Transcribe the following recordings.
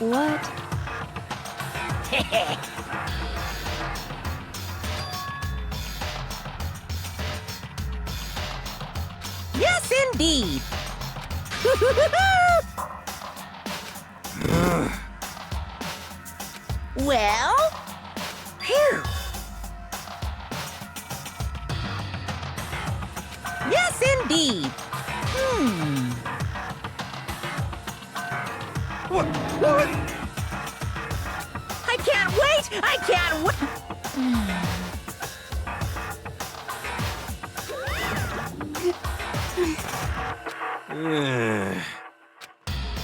What? Yes, indeed. Well, phew. Yes, indeed. What? I can't wait! I can't wait!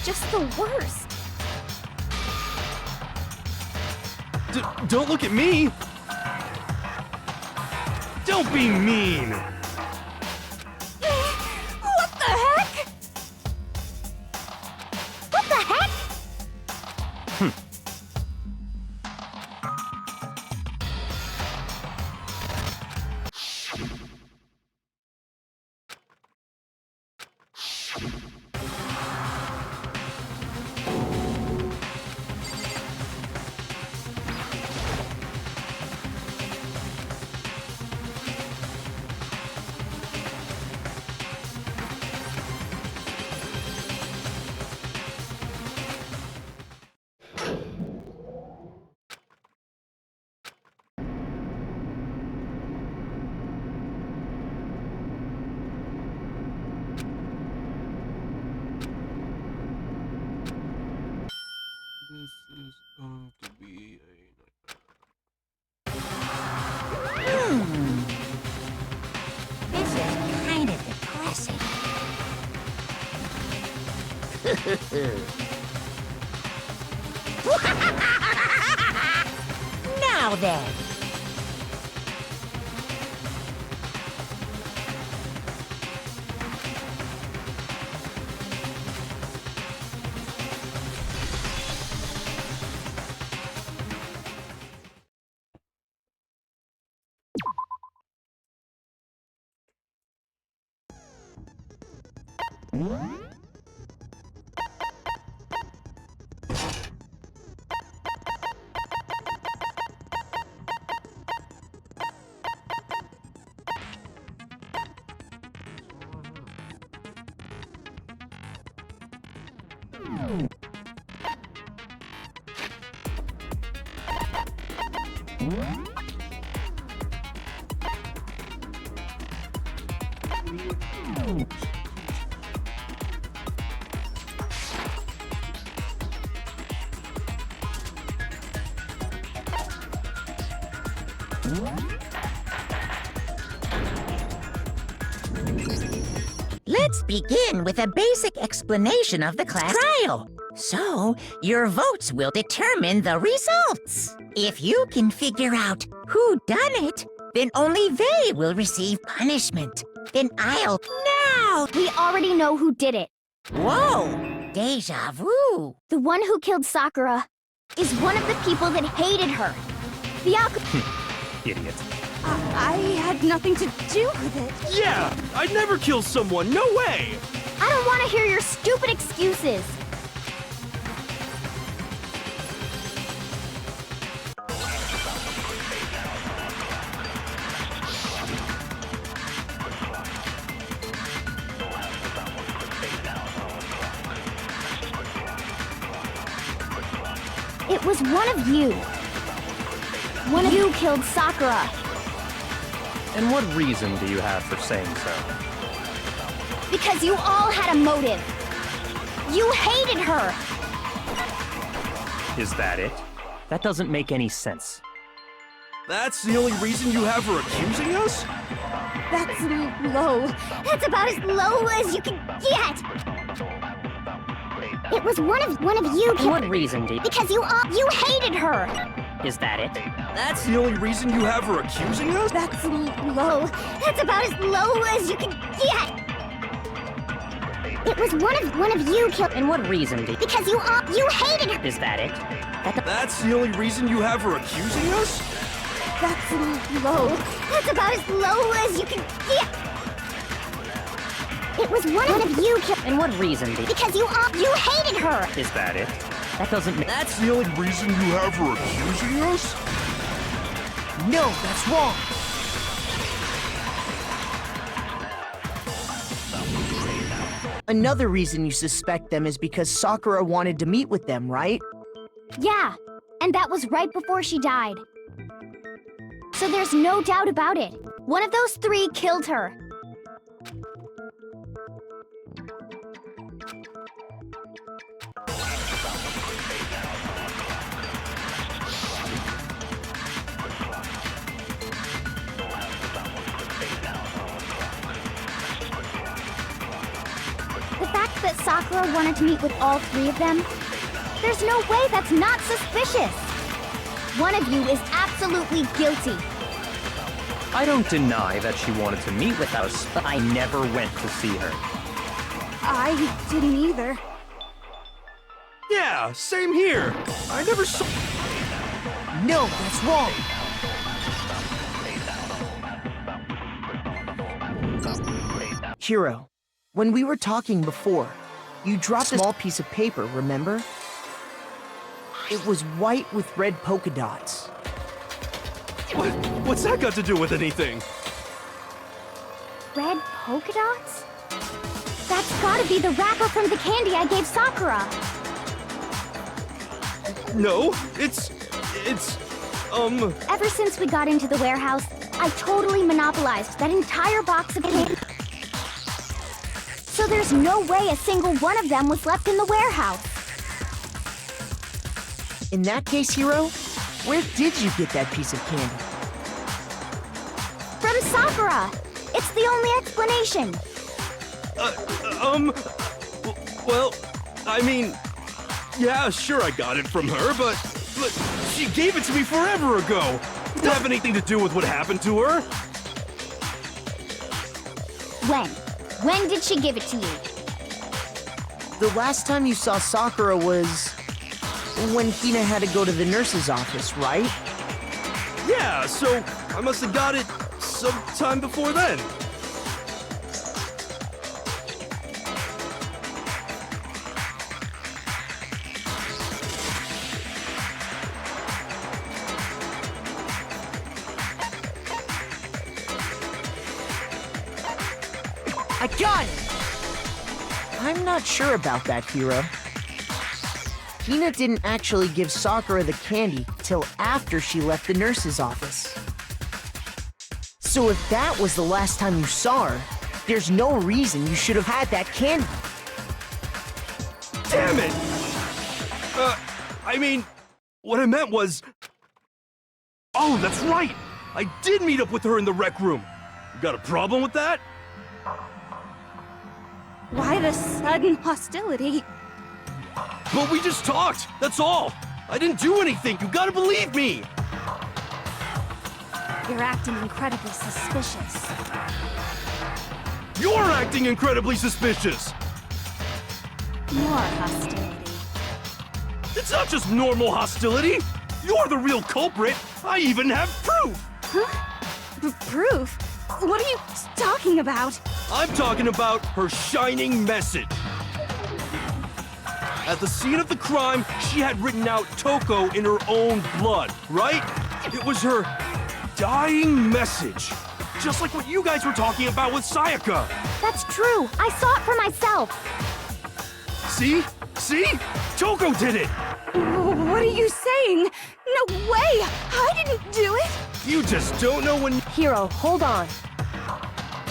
Just the worst. Don't look at me! Don't be mean! What the heck? What the heck? This is going to be a This is kind of depressing. Now then. Let's begin with a basic explanation of the class trial. So, your votes will determine the results. If you can figure out who done it, then only they will receive punishment. Then I'll... Now! We already know who did it. Whoa! Deja vu! The one who killed Sakura is one of the people that hated her. The idiot. I had nothing to do with it. Yeah! I'd never kill someone, no way! I don't want to hear your stupid excuses. It was one of you. One of you killed Sakura. And what reason do you have for saying so? Because you all had a motive. You hated her. Is that it? That doesn't make any sense. That's the only reason you have her accusing us? That's low. That's about as low as you can get. It was one of you. And what reason do you... Because you hated her. Is that it? That's the only reason you have her accusing us? That's low. That's about as low as you can get. It was one of you killed. And what reason do you... Because you hated her. Is that it? That's the only reason you have her accusing us? That's low. That's about as low as you can get. It was one of you killed. And what reason do you... Because you hated her. Is that it? That doesn't make... That's the only reason you have her accusing us? No, that's wrong. Another reason you suspect them is because Sakura wanted to meet with them, right? Yeah, and that was right before she died. So there's no doubt about it. One of those three killed her. The fact that Sakura wanted to meet with all three of them, there's no way that's not suspicious. One of you is absolutely guilty. I don't deny that she wanted to meet with us, but I never went to see her. I didn't either. Yeah, same here. I never saw... No, that's wrong. Hiro, when we were talking before, you dropped a small piece of paper, remember? It was white with red polka dots. What's that got to do with anything? Red polka dots? That's gotta be the wrapper from the candy I gave Sakura. No, it's... Ever since we got into the warehouse, I totally monopolized that entire box of candy. So there's no way a single one of them was left in the warehouse. In that case, Hiro, where did you get that piece of candy? From Sakura! It's the only explanation. Well, I mean... Yeah, sure I got it from her, but she gave it to me forever ago. Doesn't have anything to do with what happened to her. When? When did she give it to you? The last time you saw Sakura was when Hina had to go to the nurse's office, right? Yeah, so I must have got it sometime before then. I got it! I'm not sure about that, Hiro. Hina didn't actually give Sakura the candy till after she left the nurse's office. So if that was the last time you saw her, there's no reason you should have had that candy. Damn it! I mean, what I meant was... Oh, that's right! I did meet up with her in the rec room. You got a problem with that? Why the sudden hostility? But we just talked, that's all. I didn't do anything, you gotta believe me! You're acting incredibly suspicious. You're acting incredibly suspicious! More hostility. It's not just normal hostility! You're the real culprit! I even have proof! Huh? Proof? What are you talking about? I'm talking about her shining message. At the scene of the crime, she had written out Toko in her own blood, right? It was her dying message. Just like what you guys were talking about with Sayaka. That's true. I saw it for myself. See? See? Toko did it! What are you saying? No way! I didn't do it! You just don't know when... Hiro, hold on.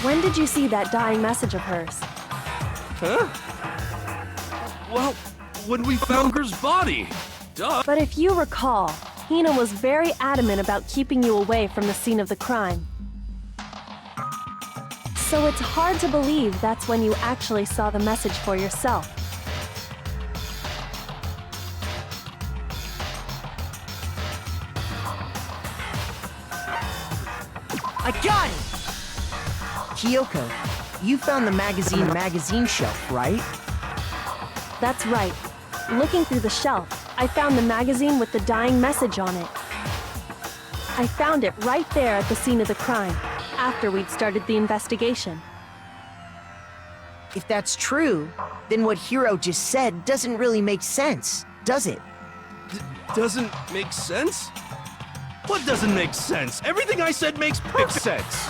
When did you see that dying message of hers? Huh? Well, when we found her's body. Duh. But if you recall, Hina was very adamant about keeping you away from the scene of the crime. So it's hard to believe that's when you actually saw the message for yourself. I got it! Kyoko, you found the magazine shelf, right? That's right. Looking through the shelf, I found the magazine with the dying message on it. I found it right there at the scene of the crime, after we'd started the investigation. If that's true, then what Hiro just said doesn't really make sense, does it? Doesn't make sense? What doesn't make sense? Everything I said makes perfect sense.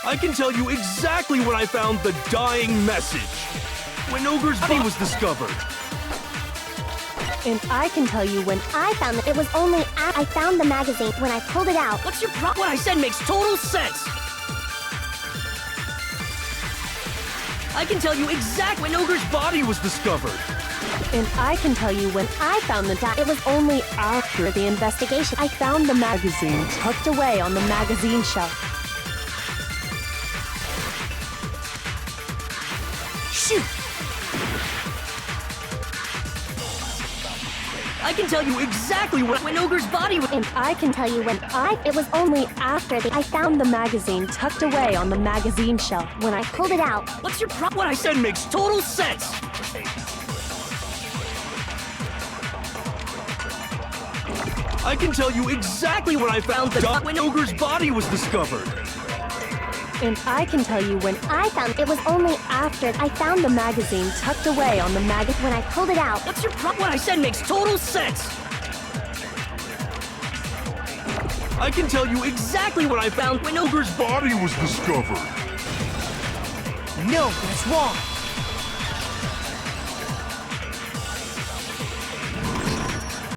I can tell you exactly when I found the dying message. When Ogre's body was discovered. And I can tell you when I found it. It was only after I found the magazine when I pulled it out. What's your problem? What I said makes total sense. I can tell you exactly When Ogre's body was discovered. And I can tell you when I found the It was only after the investigation. I found the magazine tucked away on the magazine shelf. Shoot! I can tell you exactly when Ogre's body was. And I can tell you when It was only after I found the magazine tucked away on the magazine shelf. when I pulled it out. What's your problem? What I said makes total sense. I can tell you exactly when I found when Ogre's body was discovered. And I can tell you when I found it was only after I found the magazine tucked away on the when I pulled it out. What's your problem? What I said makes total sense. I can tell you exactly when I found when Ogre's body was discovered. No, that's wrong!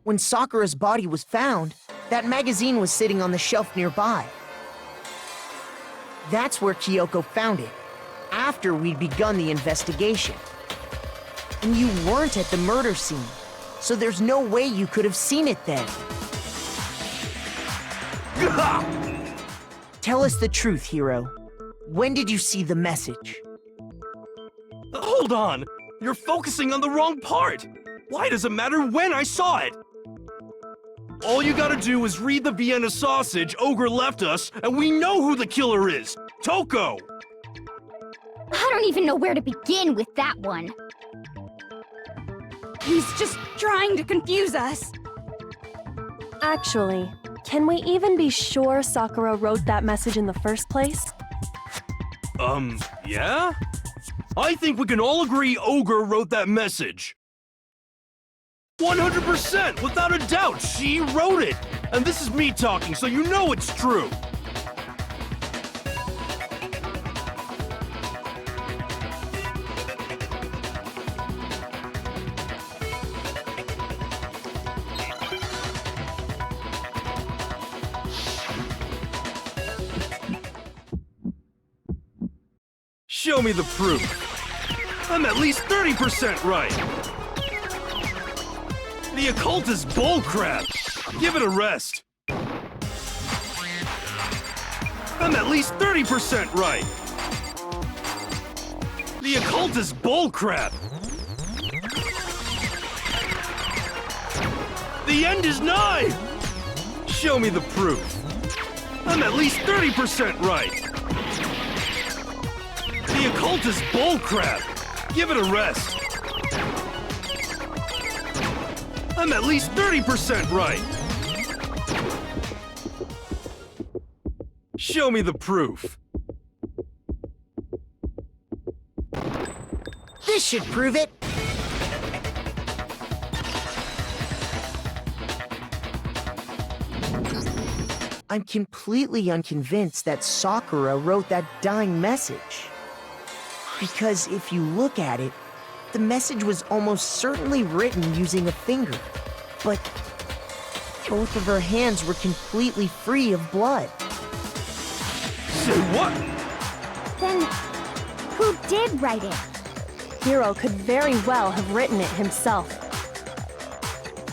When Sakura's body was found, that magazine was sitting on the shelf nearby. That's where Kyoko found it, after we'd begun the investigation. And you weren't at the murder scene, so there's no way you could have seen it then. Tell us the truth, Hiro. When did you see the message? Hold on! You're focusing on the wrong part! Why does it matter when I saw it? All you gotta do is read the Vienna sausage Ogre left us, and we know who the killer is! Toko! I don't even know where to begin with that one. He's just trying to confuse us. Actually, can we even be sure Sakura wrote that message in the first place? Yeah? I think we can all agree Ogre wrote that message. 100%, without a doubt, she wrote it! And this is me talking, so you know it's true! Show me the proof. I'm at least 30% right. The occult is bullcrap. Give it a rest. I'm at least 30% right. The occult is bullcrap. The end is nigh. Show me the proof. I'm at least 30% right. The occult is bullcrap. Give it a rest. I'm at least 30% right. Show me the proof. This should prove it! I'm completely unconvinced that Sakura wrote that dying message. Because if you look at it, the message was almost certainly written using a finger, but both of her hands were completely free of blood. Say what? Then, who did write it? Hiro could very well have written it himself.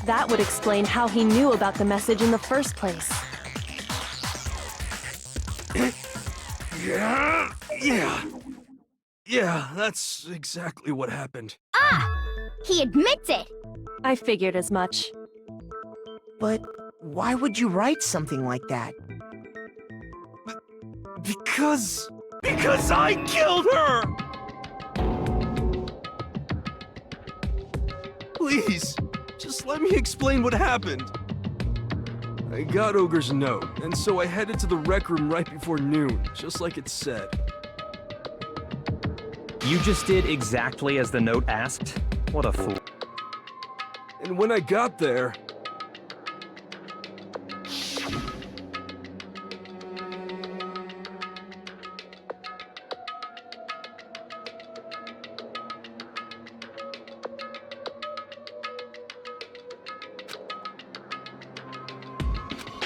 That would explain how he knew about the message in the first place. Yeah, that's exactly what happened. He admits it! I figured as much. But why would you write something like that? Because I killed her! Please, just let me explain what happened. I got Ogre's note, and so I headed to the rec room right before noon, just like it said. You just did exactly as the note asked? What a fool. And when I got there...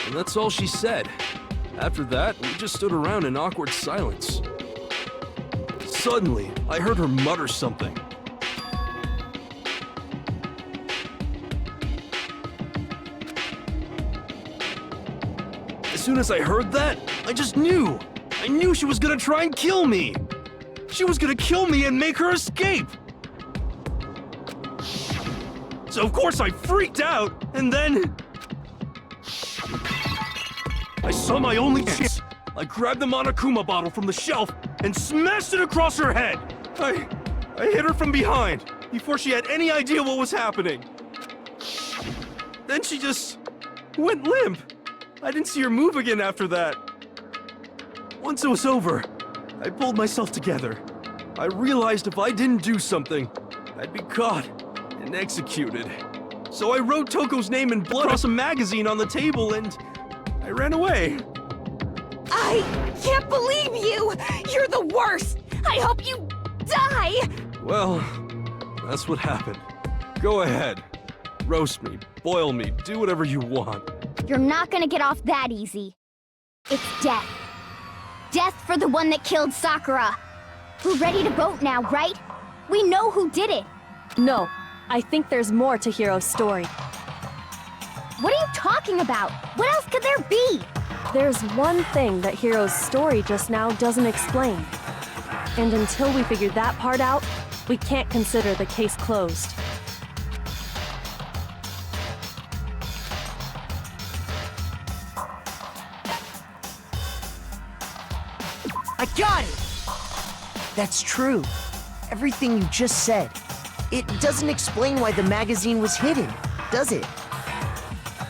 And that's all she said. After that, we just stood around in awkward silence. Suddenly, I heard her mutter something. As soon as I heard that, I just knew. I knew she was gonna try and kill me. She was gonna kill me and make her escape. So of course I freaked out, and then... I saw my only chance. I grabbed the Monokuma bottle from the shelf and smashed it across her head. I hit her from behind before she had any idea what was happening. Then she just went limp. I didn't see her move again after that. Once it was over, I pulled myself together. I realized if I didn't do something, I'd be caught and executed. So I wrote Toko's name in blood across a magazine on the table and I ran away. I can't believe you! You're the worst! I hope you die! Well, that's what happened. Go ahead. Roast me, boil me, do whatever you want. You're not gonna get off that easy. It's death. Death for the one that killed Sakura. We're ready to vote now, right? We know who did it. No, I think there's more to Hiro's story. What are you talking about? What else could there be? There's one thing that Hiro's story just now doesn't explain. And until we figure that part out, we can't consider the case closed. I got it! That's true. Everything you just said. It doesn't explain why the magazine was hidden, does it?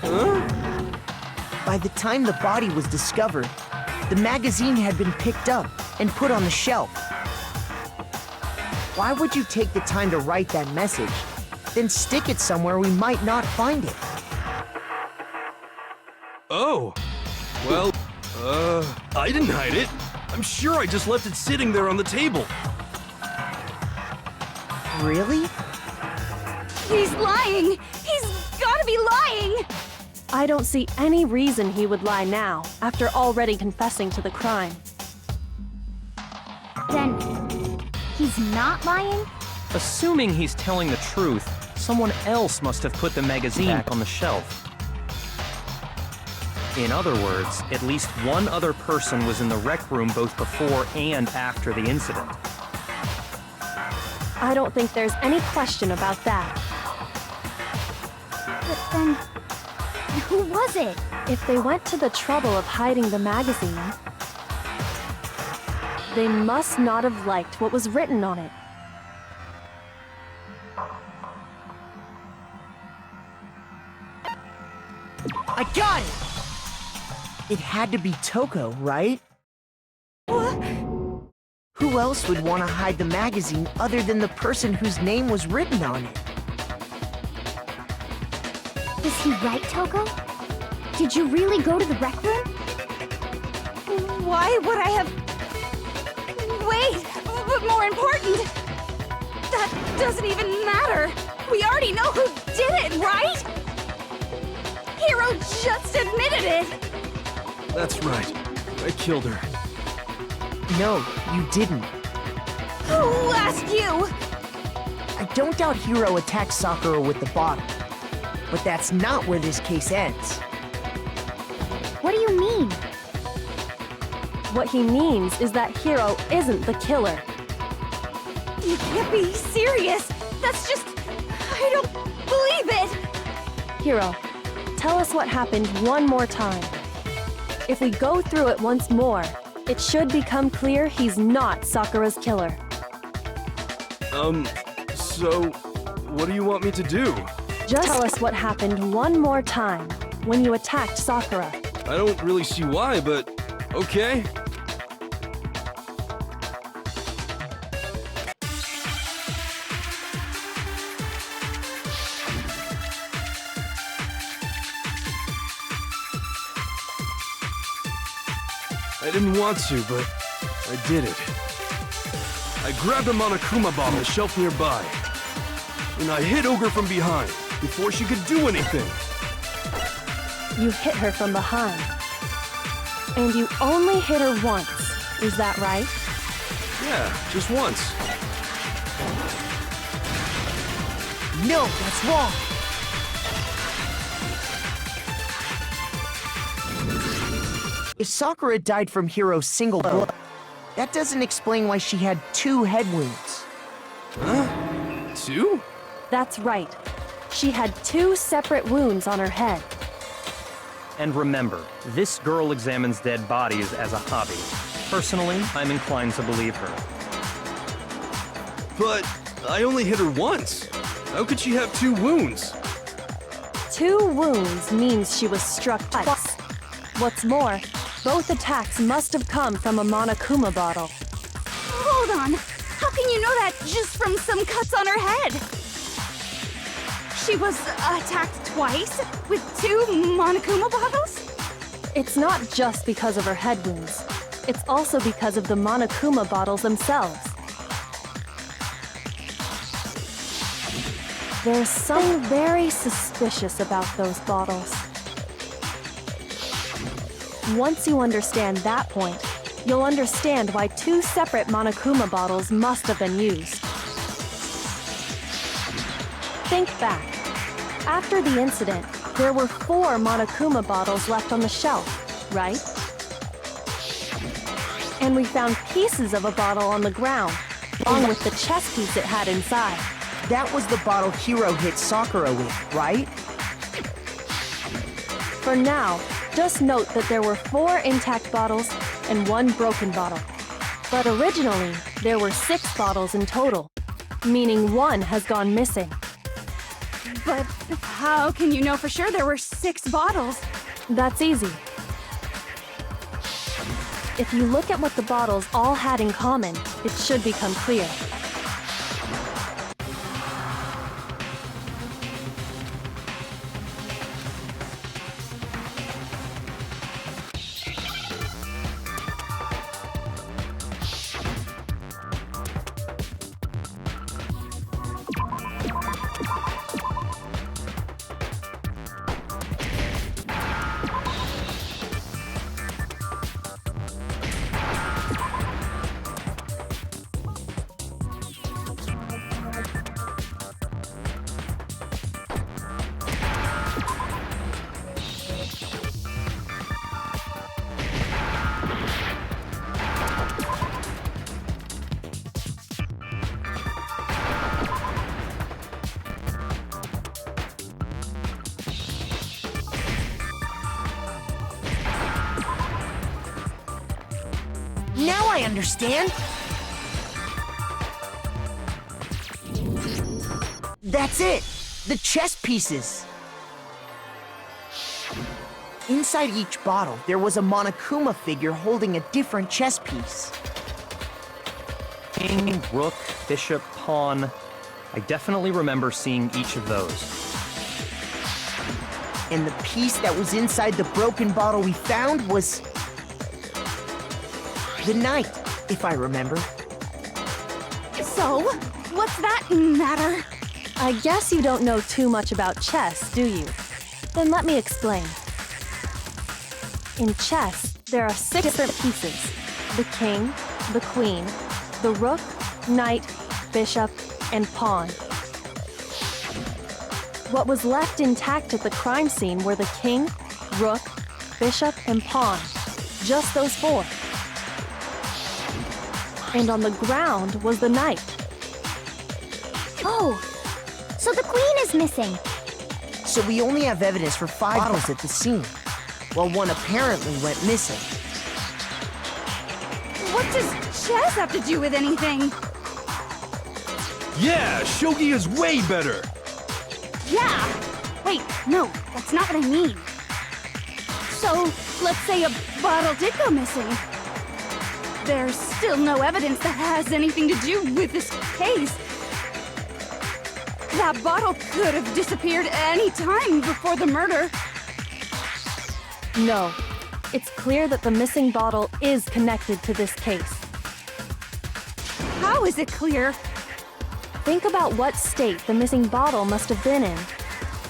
Huh? By the time the body was discovered, the magazine had been picked up and put on the shelf. Why would you take the time to write that message, then stick it somewhere we might not find it? Oh. Well, I didn't hide it. I'm sure I just left it sitting there on the table. Really? He's lying! He's gotta be lying! I don't see any reason he would lie now, after already confessing to the crime. Then, he's not lying? Assuming he's telling the truth, someone else must have put the magazine back on the shelf. In other words, at least one other person was in the rec room both before and after the incident. I don't think there's any question about that. But then, who was it? If they went to the trouble of hiding the magazine, they must not have liked what was written on it. I got it! It had to be Toko, right? Who else would want to hide the magazine other than the person whose name was written on it? Is he right, Toko? Did you really go to the rec room? Why would I have... Wait, but more important... That doesn't even matter. We already know who did it, right? Hiro just admitted it. That's right. I killed her. No, you didn't. Who asked you? I don't doubt Hiro attacked Sakura with the bottle. But that's not where this case ends. What do you mean? What he means is that Hiro isn't the killer. You can't be serious. That's just... I don't believe it. Hiro, tell us what happened one more time. If we go through it once more, it should become clear he's not Sakura's killer. So, what do you want me to do? Just tell us what happened one more time when you attacked Sakura. I don't really see why, but okay. I didn't want to, but I did it. I grabbed a Monokuma bottle on the shelf nearby, and I hit Ogre from behind before she could do anything. You hit her from behind. And you only hit her once, is that right? Yeah, just once. No, that's wrong. If Sakura died from Hiro's single blow, that doesn't explain why she had 2 head wounds. Huh? 2? That's right. She had 2 separate wounds on her head. And remember, this girl examines dead bodies as a hobby. Personally, I'm inclined to believe her. But I only hit her once. How could she have 2 wounds? 2 wounds means she was struck twice. What's more, both attacks must have come from a Monokuma bottle. Hold on. How can you know that just from some cuts on her head? She was attacked twice with 2 Monokuma bottles? It's not just because of her head wounds. It's also because of the Monokuma bottles themselves. There's something very suspicious about those bottles. Once you understand that point, you'll understand why 2 separate Monokuma bottles must have been used. Think back. After the incident, there were 4 Monokuma bottles left on the shelf, right? And we found pieces of a bottle on the ground, along with the chess piece it had inside. That was the bottle Hiro hit Sakura with, right? For now, just note that there were 4 intact bottles and 1 broken bottle. But originally, there were 6 bottles in total, meaning 1 has gone missing. But how can you know for sure there were 6 bottles? That's easy. If you look at what the bottles all had in common, it should become clear. Now I understand. That's it! The chess pieces! Inside each bottle, there was a Monokuma figure holding a different chess piece. King, rook, bishop, pawn. I definitely remember seeing each of those. And the piece that was inside the broken bottle we found was... the knight, if I remember. So, What's that matter? I guess you don't know too much about chess, do you? Then let me explain. In chess, there are 6 different pieces. The king, the queen, the rook, knight, bishop, and pawn. What was left intact at the crime scene were the king, rook, bishop, and pawn. Just those 4. And on the ground was the knight. Oh, so the queen is missing. So we only have evidence for 5 bottles at the scene, while one apparently went missing. What does chess have to do with anything? Yeah, shogi is way better. Yeah! Wait, no, that's not what I mean. So, let's say a bottle did go missing. There's still no evidence that has anything to do with this case. That bottle could have disappeared any time before the murder. No, it's clear that the missing bottle is connected to this case. How is it clear? Think about what state the missing bottle must have been in.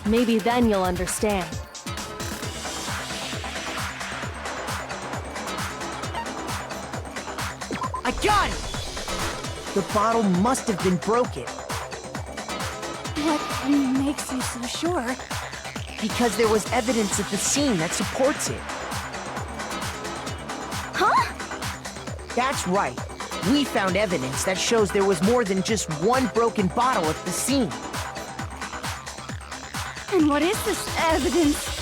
Maybe then you'll understand. I got it! The bottle must have been broken. What makes you so sure? Because there was evidence at the scene that supports it. Huh? That's right. We found evidence that shows there was more than just one broken bottle at the scene. And what is this evidence?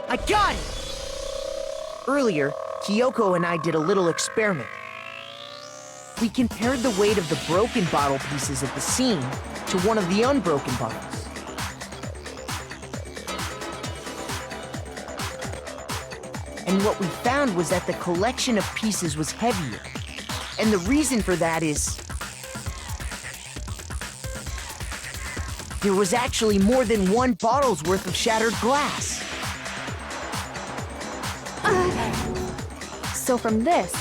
I got it! Earlier, Kyoko and I did a little experiment. We compared the weight of the broken bottle pieces at the scene to one of the unbroken bottles. And what we found was that the collection of pieces was heavier. And the reason for that is there was actually more than one bottle's worth of shattered glass. So from this,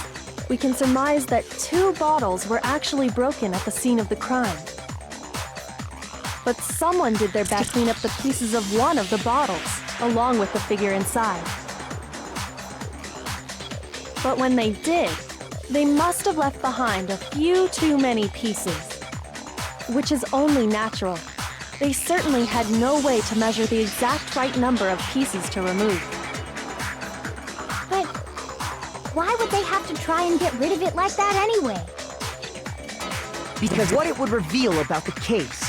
we can surmise that 2 bottles were actually broken at the scene of the crime. But someone did their best to clean up the pieces of one of the bottles, along with the figure inside. But when they did, they must have left behind a few too many pieces. Which is only natural. They certainly had no way to measure the exact right number of pieces to remove. But why would they have to try and get rid of it like that anyway? Because what it would reveal about the case.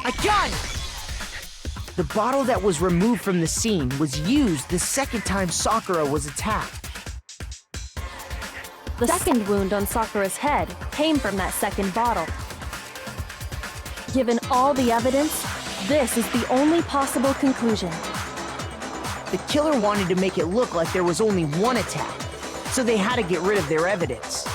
I got it! The bottle that was removed from the scene was used the second time Sakura was attacked. The second wound on Sakura's head came from that second bottle. Given all the evidence, this is the only possible conclusion. The killer wanted to make it look like there was only one attack, so they had to get rid of their evidence.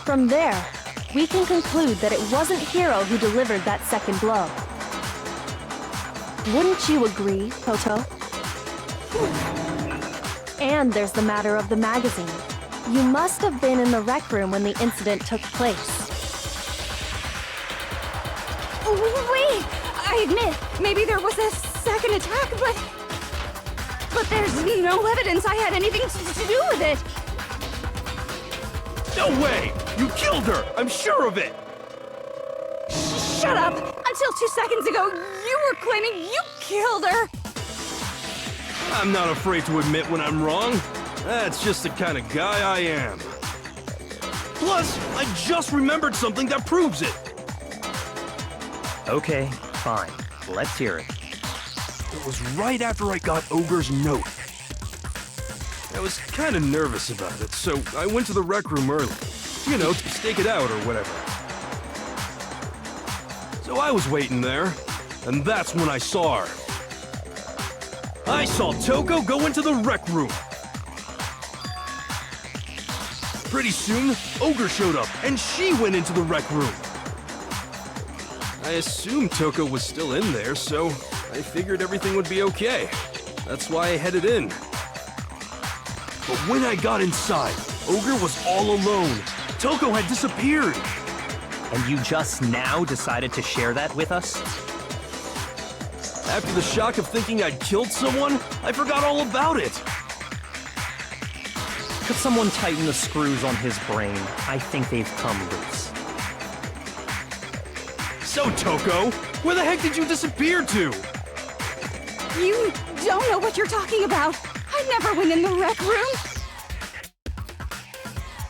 From there, we can conclude that it wasn't Hiro who delivered that second blow. Wouldn't you agree, Toto? And there's the matter of the magazine. You must have been in the rec room when the incident took place. Wait! I admit, maybe there was a second attack, but there's no evidence I had anything to do with it. No way! You killed her! I'm sure of it! Shut up! Until 2 seconds ago, you were claiming you killed her! I'm not afraid to admit when I'm wrong. That's just the kind of guy I am. Plus, I just remembered something that proves it. Okay, fine. Let's hear it. It was right after I got Ogre's note. I was kind of nervous about it, so I went to the rec room early. You know, to stake it out or whatever. So I was waiting there, and that's when I saw her. I saw Toko go into the rec room. Pretty soon, Ogre showed up, and she went into the rec room. I assumed Toko was still in there, so I figured everything would be okay. That's why I headed in. But when I got inside, Ogre was all alone. Toko had disappeared. And you just now decided to share that with us? After the shock of thinking I'd killed someone, I forgot all about it. Could someone tighten the screws on his brain? I think they've come loose. So, Toko, where the heck did you disappear to? You don't know what you're talking about. I never went in the rec room.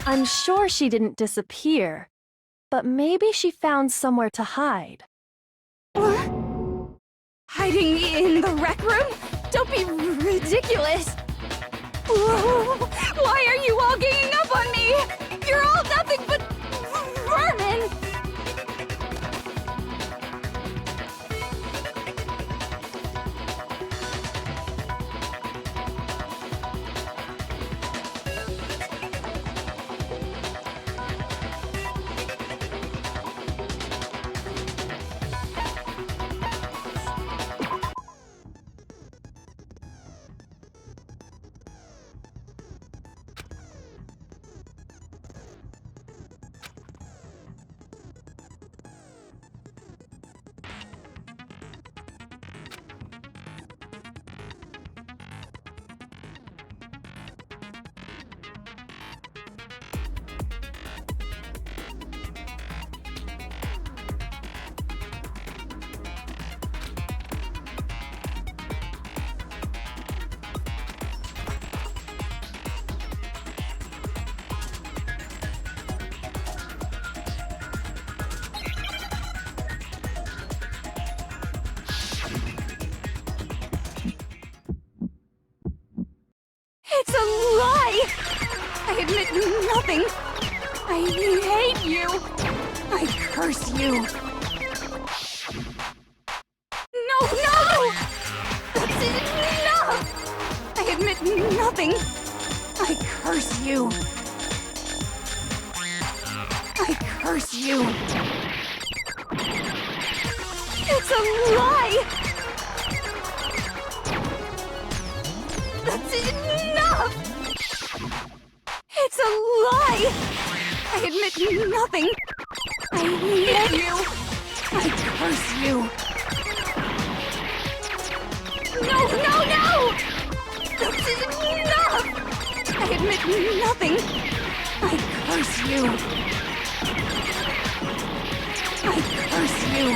I'm sure she didn't disappear, but maybe she found somewhere to hide. What? Hiding in the rec room? Don't be ridiculous. Whoa, why are you all ganging up on me? You're all nothing but vermin. It's a lie! I admit nothing. I hate you. I curse you. No, no! That's enough! I admit nothing. I curse you. I curse you. It's a lie! That's enough! It's a lie! I admit nothing. I hate you. I curse you. No, no, no! That's enough! I admit nothing. I curse you. I curse you.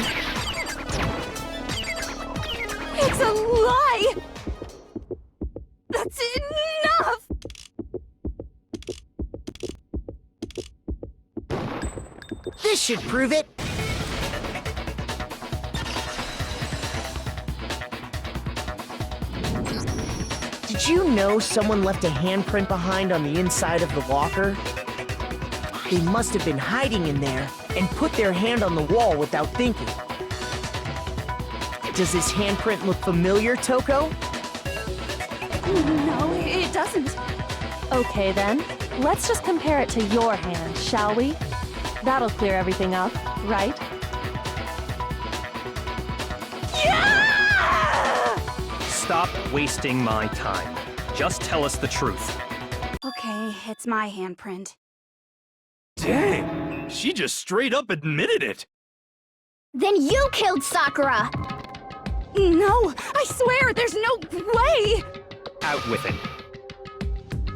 It's a lie! That's enough! This should prove it. Did you know someone left a handprint behind on the inside of the locker? They must have been hiding in there and put their hand on the wall without thinking. Does this handprint look familiar, Toko? No, it doesn't. Okay then, let's just compare it to your hand, shall we? That'll clear everything up, right? Yeah! Stop wasting my time. Just tell us the truth. Okay, it's my handprint. Dang, she just straight up admitted it. Then you killed Sakura! No, I swear, there's no way! Out with it.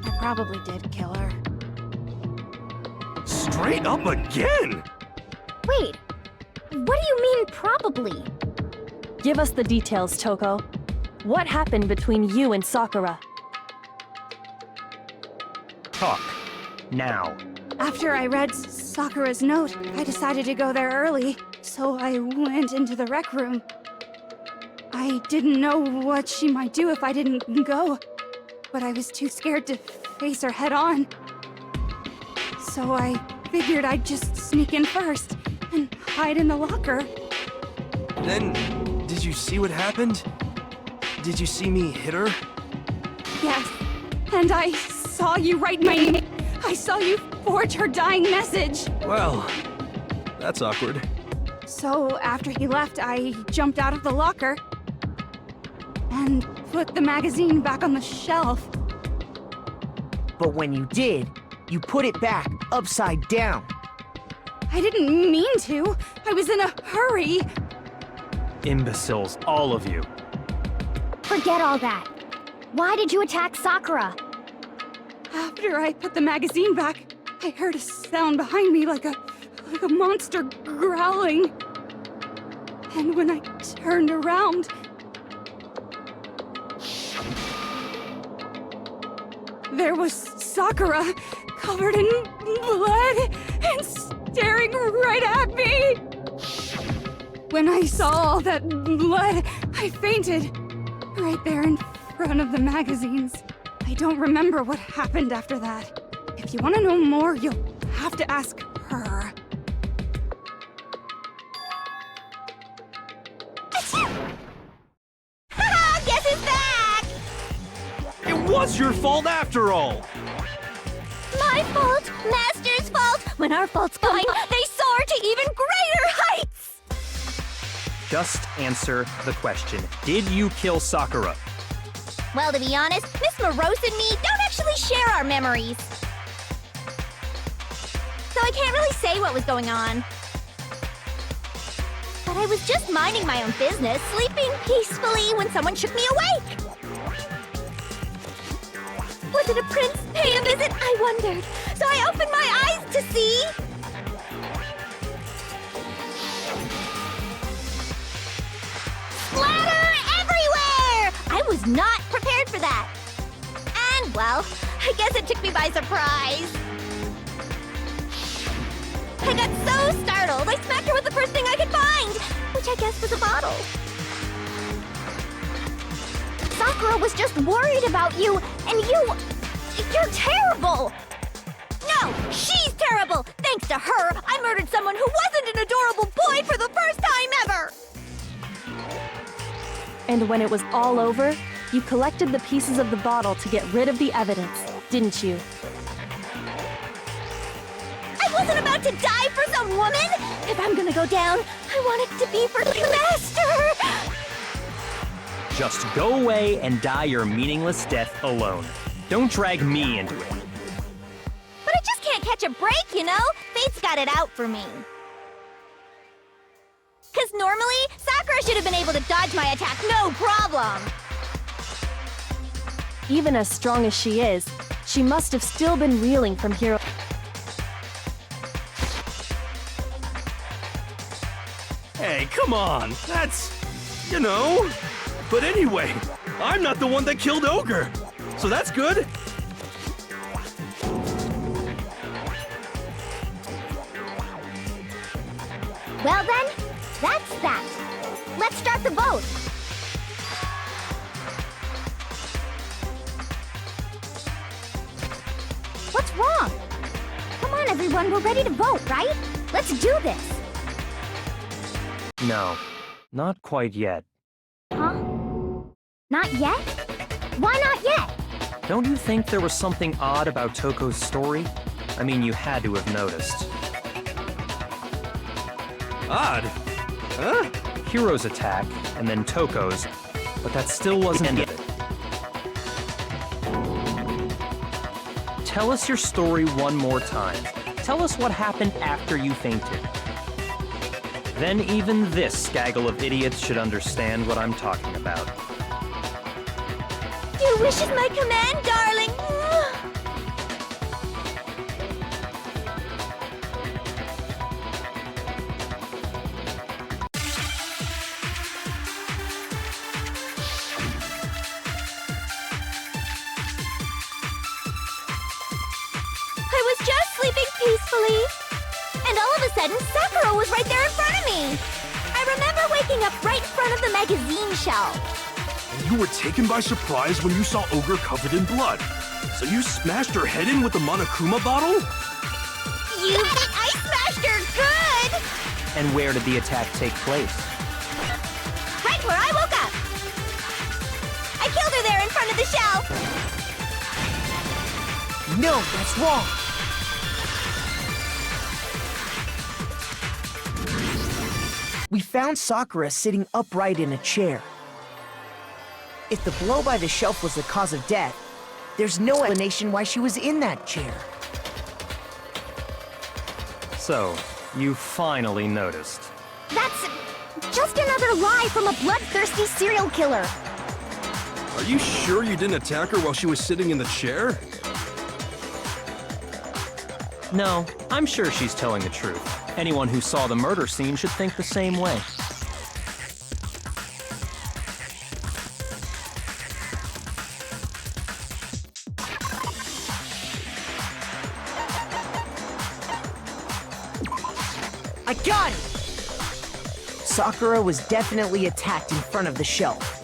I probably did kill her. Straight up again? Wait, what do you mean probably? Give us the details, Toko. What happened between you and Sakura? Talk. Now. After I read Sakura's note, I decided to go there early, so I went into the rec room. I didn't know what she might do if I didn't go, but I was too scared to face her head on. So I figured I'd just sneak in first and hide in the locker. Then, did you see what happened? Did you see me hit her? Yes. And I saw you write my name. I saw you forge her dying message. Well, that's awkward. So after he left, I jumped out of the locker and put the magazine back on the shelf. But when you did, you put it back upside down. I didn't mean to. I was in a hurry. Imbeciles, all of you. Forget all that. Why did you attack Sakura? After I put the magazine back, I heard a sound behind me like a monster growling. And when I turned around, there was Sakura, covered in blood and staring right at me. When I saw all that blood, I fainted right there in front of the magazines. I don't remember what happened after that. If you want to know more, you'll have to ask her. Guess who's back? It was your fault after all! My fault, Master's fault. When our faults combine, they soar to even greater heights. Just answer the question. Did you kill Sakura? Well, to be honest, Miss Morose and me don't actually share our memories. So I can't really say what was going on. But I was just minding my own business, sleeping peacefully when someone shook me awake. Was it a prince paying a visit? I wondered. So I opened my eyes to see... splatter everywhere! I was not prepared for that. And, well, I guess it took me by surprise. I got so startled, I smacked her with the first thing I could find, which I guess was a bottle. Sakura was just worried about you, and you're terrible! No, she's terrible! Thanks to her, I murdered someone who wasn't an adorable boy for the first time ever! And when it was all over, you collected the pieces of the bottle to get rid of the evidence, didn't you? I wasn't about to die for some woman! If I'm gonna go down, I want it to be for the Master! Just go away and die your meaningless death alone. Don't drag me into it. But I just can't catch a break, you know? Fate's got it out for me. 'Cause normally, Sakura should have been able to dodge my attack no problem! Even as strong as she is, she must have still been reeling from Hero. Hey, come on! That's... you know... But anyway, I'm not the one that killed Ogre, so that's good. Well then, that's that. Let's start the vote. What's wrong? Come on, everyone, we're ready to vote, right? Let's do this. No, not quite yet. Huh? Not yet? Why not yet? Don't you think there was something odd about Toko's story? I mean, you had to have noticed. Odd? Huh? Hiro's attack, and then Toko's, but that still wasn't the end of it. Tell us your story one more time. Tell us what happened after you fainted. Then even this gaggle of idiots should understand what I'm talking about. Your wish is my command, darling. I was just sleeping peacefully. And all of a sudden, Sakura was right there in front of me. I remember waking up right in front of the magazine shelf. And you were taken by surprise when you saw Ogre covered in blood. So you smashed her head in with the Monokuma bottle? I smashed her good! And where did the attack take place? right where I woke up. I killed her there in front of the shelf. No, that's wrong. We found Sakura sitting upright in a chair. If the blow by the shelf was the cause of death, there's no explanation why she was in that chair. So, you finally noticed. That's just another lie from a bloodthirsty serial killer. Are you sure you didn't attack her while she was sitting in the chair? No, I'm sure she's telling the truth. Anyone who saw the murder scene should think the same way. I got it! Sakura was definitely attacked in front of the shelf.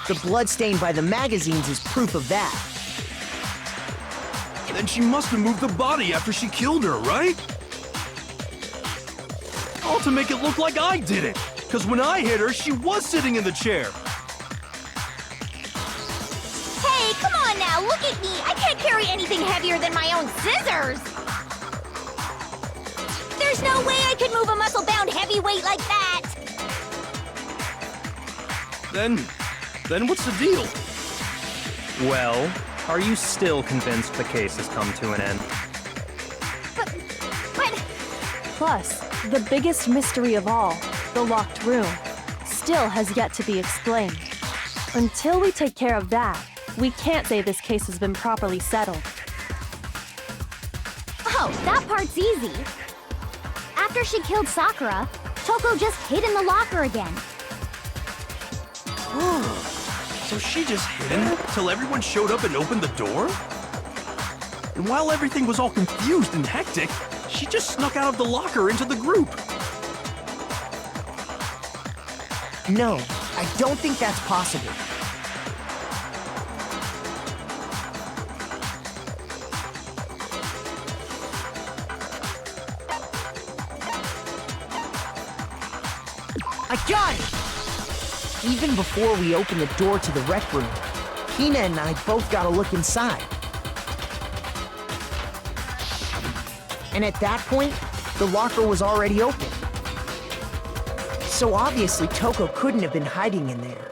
The blood stain by the magazines is proof of that. Then she must have moved the body after she killed her, right? All to make it look like I did it. Because when I hit her, she was sitting in the chair. Hey, come on now, look at me. I can't carry anything heavier than my own scissors. There's no way I could move a muscle-bound heavyweight like that. Then what's the deal? Well, are you still convinced the case has come to an end? But... Plus, the biggest mystery of all, the locked room, still has yet to be explained. Until we take care of that, we can't say this case has been properly settled. Oh, that part's easy. After she killed Sakura, Toko just hid in the locker again. So she just hid in there till everyone showed up and opened the door? And while everything was all confused and hectic, she just snuck out of the locker into the group. No, I don't think that's possible. I got it! Even before we opened the door to the rec room, Hina and I both got a look inside. And at that point, the locker was already open. So obviously Toko couldn't have been hiding in there.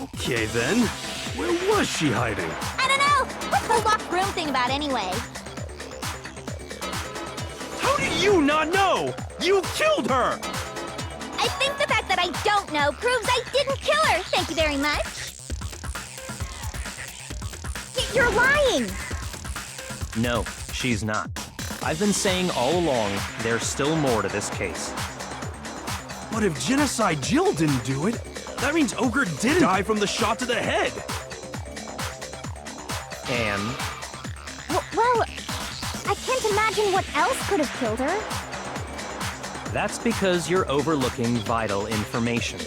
Okay then, where was she hiding? I don't know. What's the locked room thing about anyway? How do you not know? You killed her! I think the fact that I don't know proves I didn't kill her. Thank you very much. You're lying. No, she's not. I've been saying all along, there's still more to this case. But if Genocide Jill didn't do it, that means Ogre didn't die from the shot to the head. And Well, I can't imagine what else could have killed her. that's because you're overlooking vital information.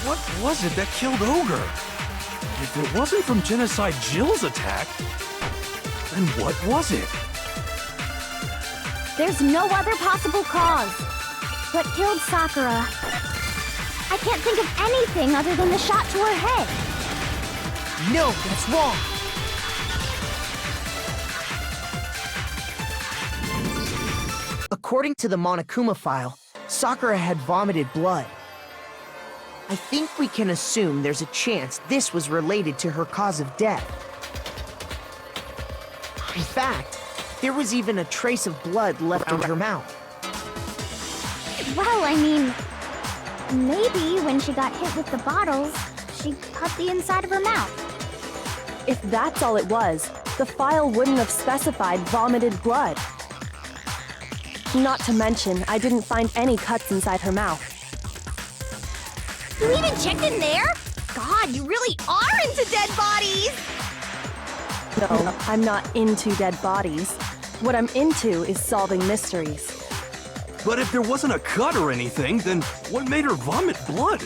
What was it that killed Ogre? If it wasn't from Genocide Jill's attack, then what was it? There's no other possible cause. What killed Sakura? I can't think of anything other than the shot to her head. No, that's wrong. According to the Monokuma file, Sakura had vomited blood. I think we can assume there's a chance this was related to her cause of death. In fact, there was even a trace of blood left in her mouth. Well, I mean, maybe when she got hit with the bottles, she cut the inside of her mouth. If that's all it was, the file wouldn't have specified vomited blood. Not to mention, I didn't find any cuts inside her mouth. You even checked in there? God, you really are into dead bodies! No, I'm not into dead bodies. What I'm into is solving mysteries. But if there wasn't a cut or anything, then what made her vomit blood?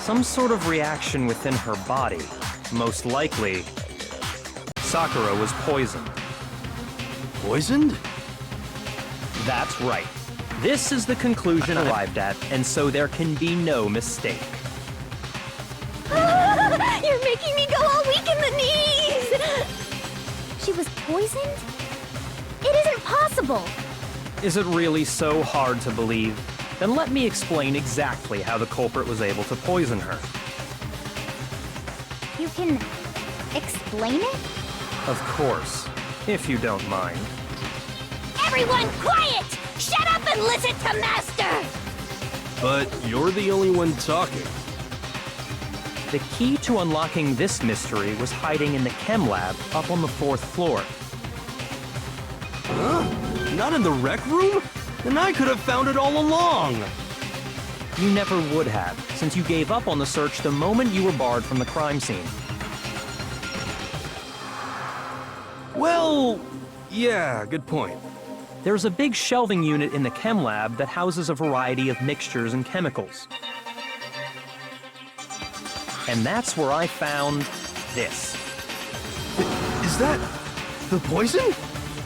Some sort of reaction within her body. Most likely, Sakura was poisoned. Poisoned? That's right. This is the conclusion arrived at, and so there can be no mistake. You're making me go all weak in the knees! She was poisoned? It isn't possible! Is it really so hard to believe? Then let me explain exactly how the culprit was able to poison her. You can explain it? Of course, if you don't mind. Everyone quiet! Shut up and listen to Master! But you're the only one talking. The key to unlocking this mystery was hiding in the chem lab up on the 4th floor. Huh? Not in the rec room? Then I could have found it all along! You never would have, since you gave up on the search the moment you were barred from the crime scene. Well, yeah, good point. There's a big shelving unit in the chem lab that houses a variety of mixtures and chemicals. And that's where I found this. Is that the poison?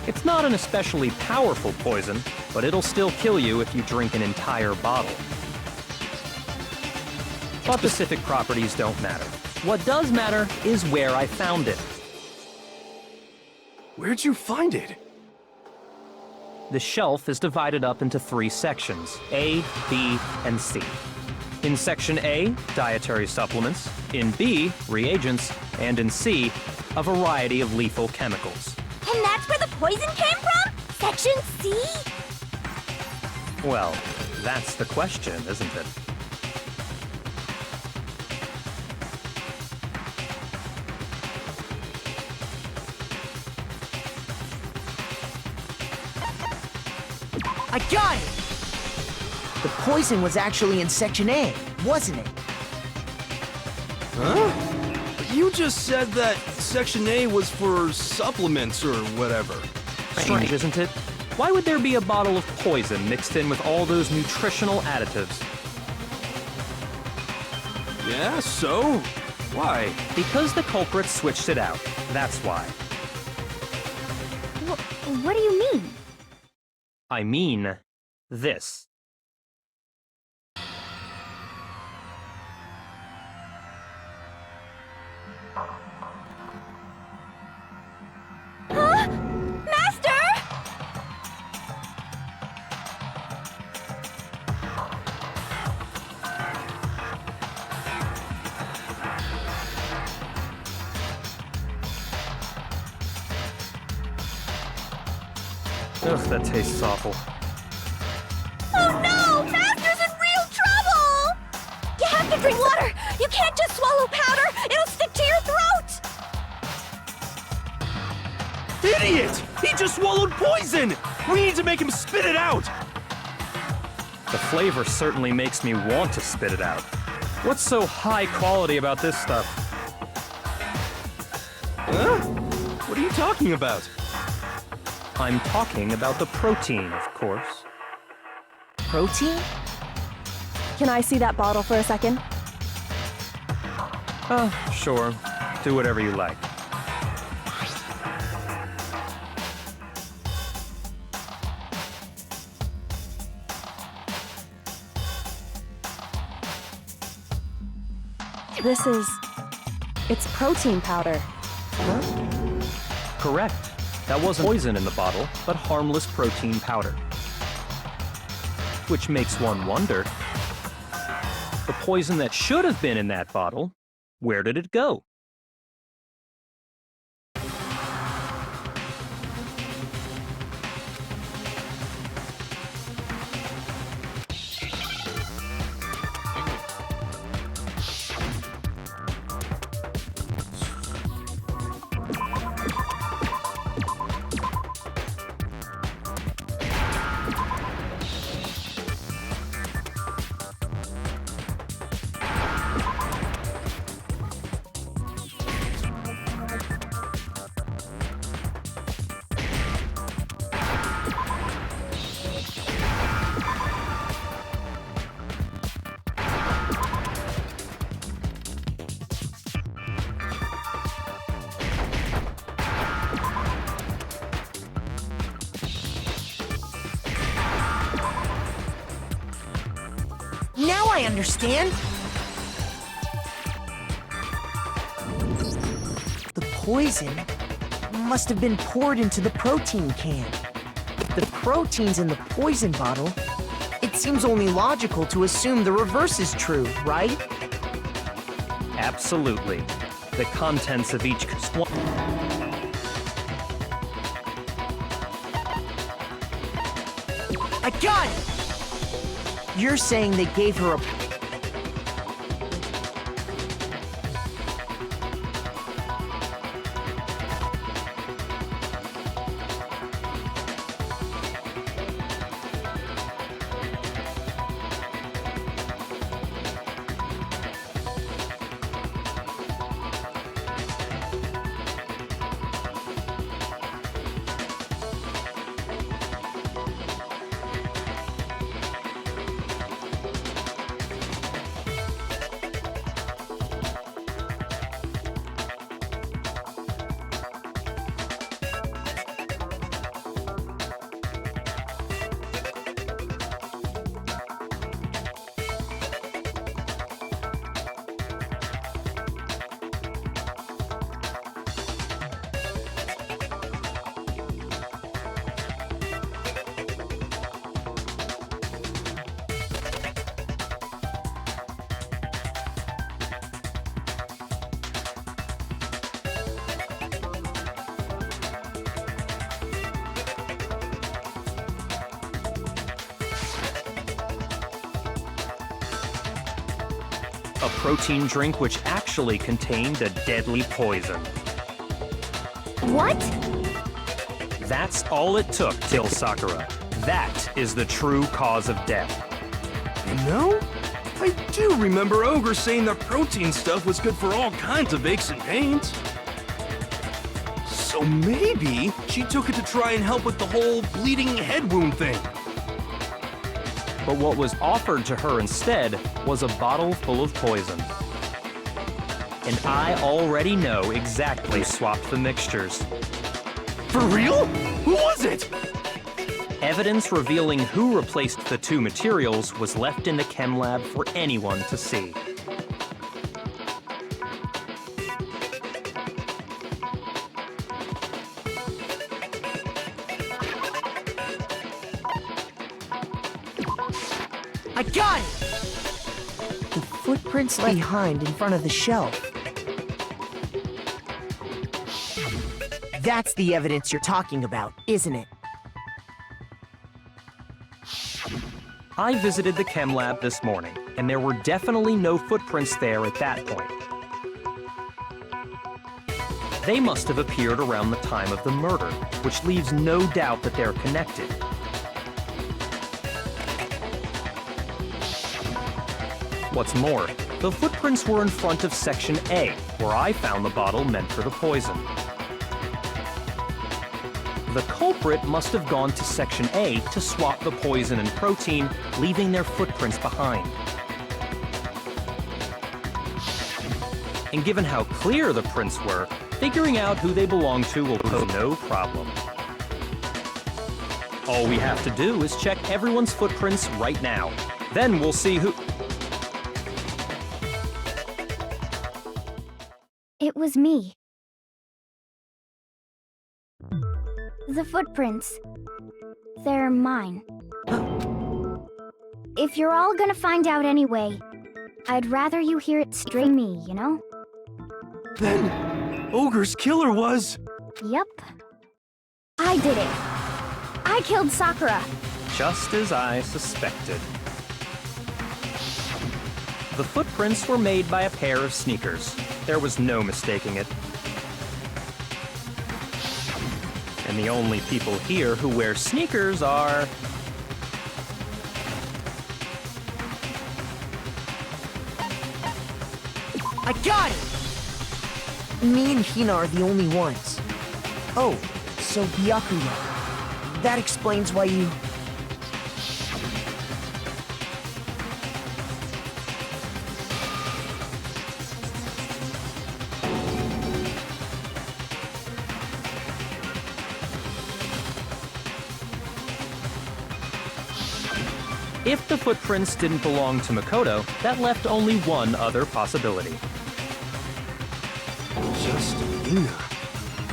It's not an especially powerful poison, but it'll still kill you if you drink an entire bottle. But specific properties don't matter. What does matter is where I found it. Where'd you find it? The shelf is divided up into 3 sections, A, B, and C. In Section A, dietary supplements. In B, reagents. And in C, a variety of lethal chemicals. And that's where the poison came from? Section C? Well, that's the question, isn't it? I got it! The poison was actually in Section A, wasn't it? Huh? You just said that Section A was for supplements or whatever. Strange, isn't it? Why would there be a bottle of poison mixed in with all those nutritional additives? Yeah, so? Why? Because the culprit switched it out. That's why. What do you mean? I mean, this. Huh? Master! Ugh, that tastes awful. Oh no! Master's in real trouble! You have to drink water! You can't just swallow powder! It'll stick to your throat! Idiot! He just swallowed poison! We need to make him spit it out! The flavor certainly makes me want to spit it out. What's so high quality about this stuff? Huh? What are you talking about? I'm talking about the protein, of course. Protein? Can I see that bottle for a second? Sure. Do whatever you like. It's protein powder. Correct. That wasn't poison in the bottle, but harmless protein powder. Which makes one wonder, the poison that should have been in that bottle, where did it go? I understand! The poison must have been poured into the protein can. If the protein's in the poison bottle, it seems only logical to assume the reverse is true, right? Absolutely. The contents of each I got it! You're saying they gave her a... a protein drink which actually contained a deadly poison. What? That's all it took to kill Sakura. That is the true cause of death. You know, I do remember Ogre saying that protein stuff was good for all kinds of aches and pains. So maybe she took it to try and help with the whole bleeding head wound thing. But what was offered to her instead was a bottle full of poison. And I already know exactly who swapped the mixtures. For real? Who was it? Evidence revealing who replaced the two materials was left in the chem lab for anyone to see. I got it! The footprints left behind in front of the shelf. That's the evidence you're talking about, isn't it? I visited the chem lab this morning, and there were definitely no footprints there at that point. They must have appeared around the time of the murder, which leaves no doubt that they're connected. What's more, the footprints were in front of Section A, where I found the bottle meant for the poison. The culprit must have gone to Section A to swap the poison and protein, leaving their footprints behind. And given how clear the prints were, figuring out who they belong to will pose no problem. All we have to do is check everyone's footprints right now. Then we'll see who... It was me. The footprints. They're mine. If you're all gonna find out anyway, I'd rather you hear it straight from me, you know? Then, Ogre's killer was... Yep. I did it. I killed Sakura. Just as I suspected. The footprints were made by a pair of sneakers. There was no mistaking it. And the only people here who wear sneakers are... I got it! Me and Hina are the only ones. Oh, so Byakuya. That explains why you... If the footprints didn't belong to Makoto, that left only one other possibility. Just Hina.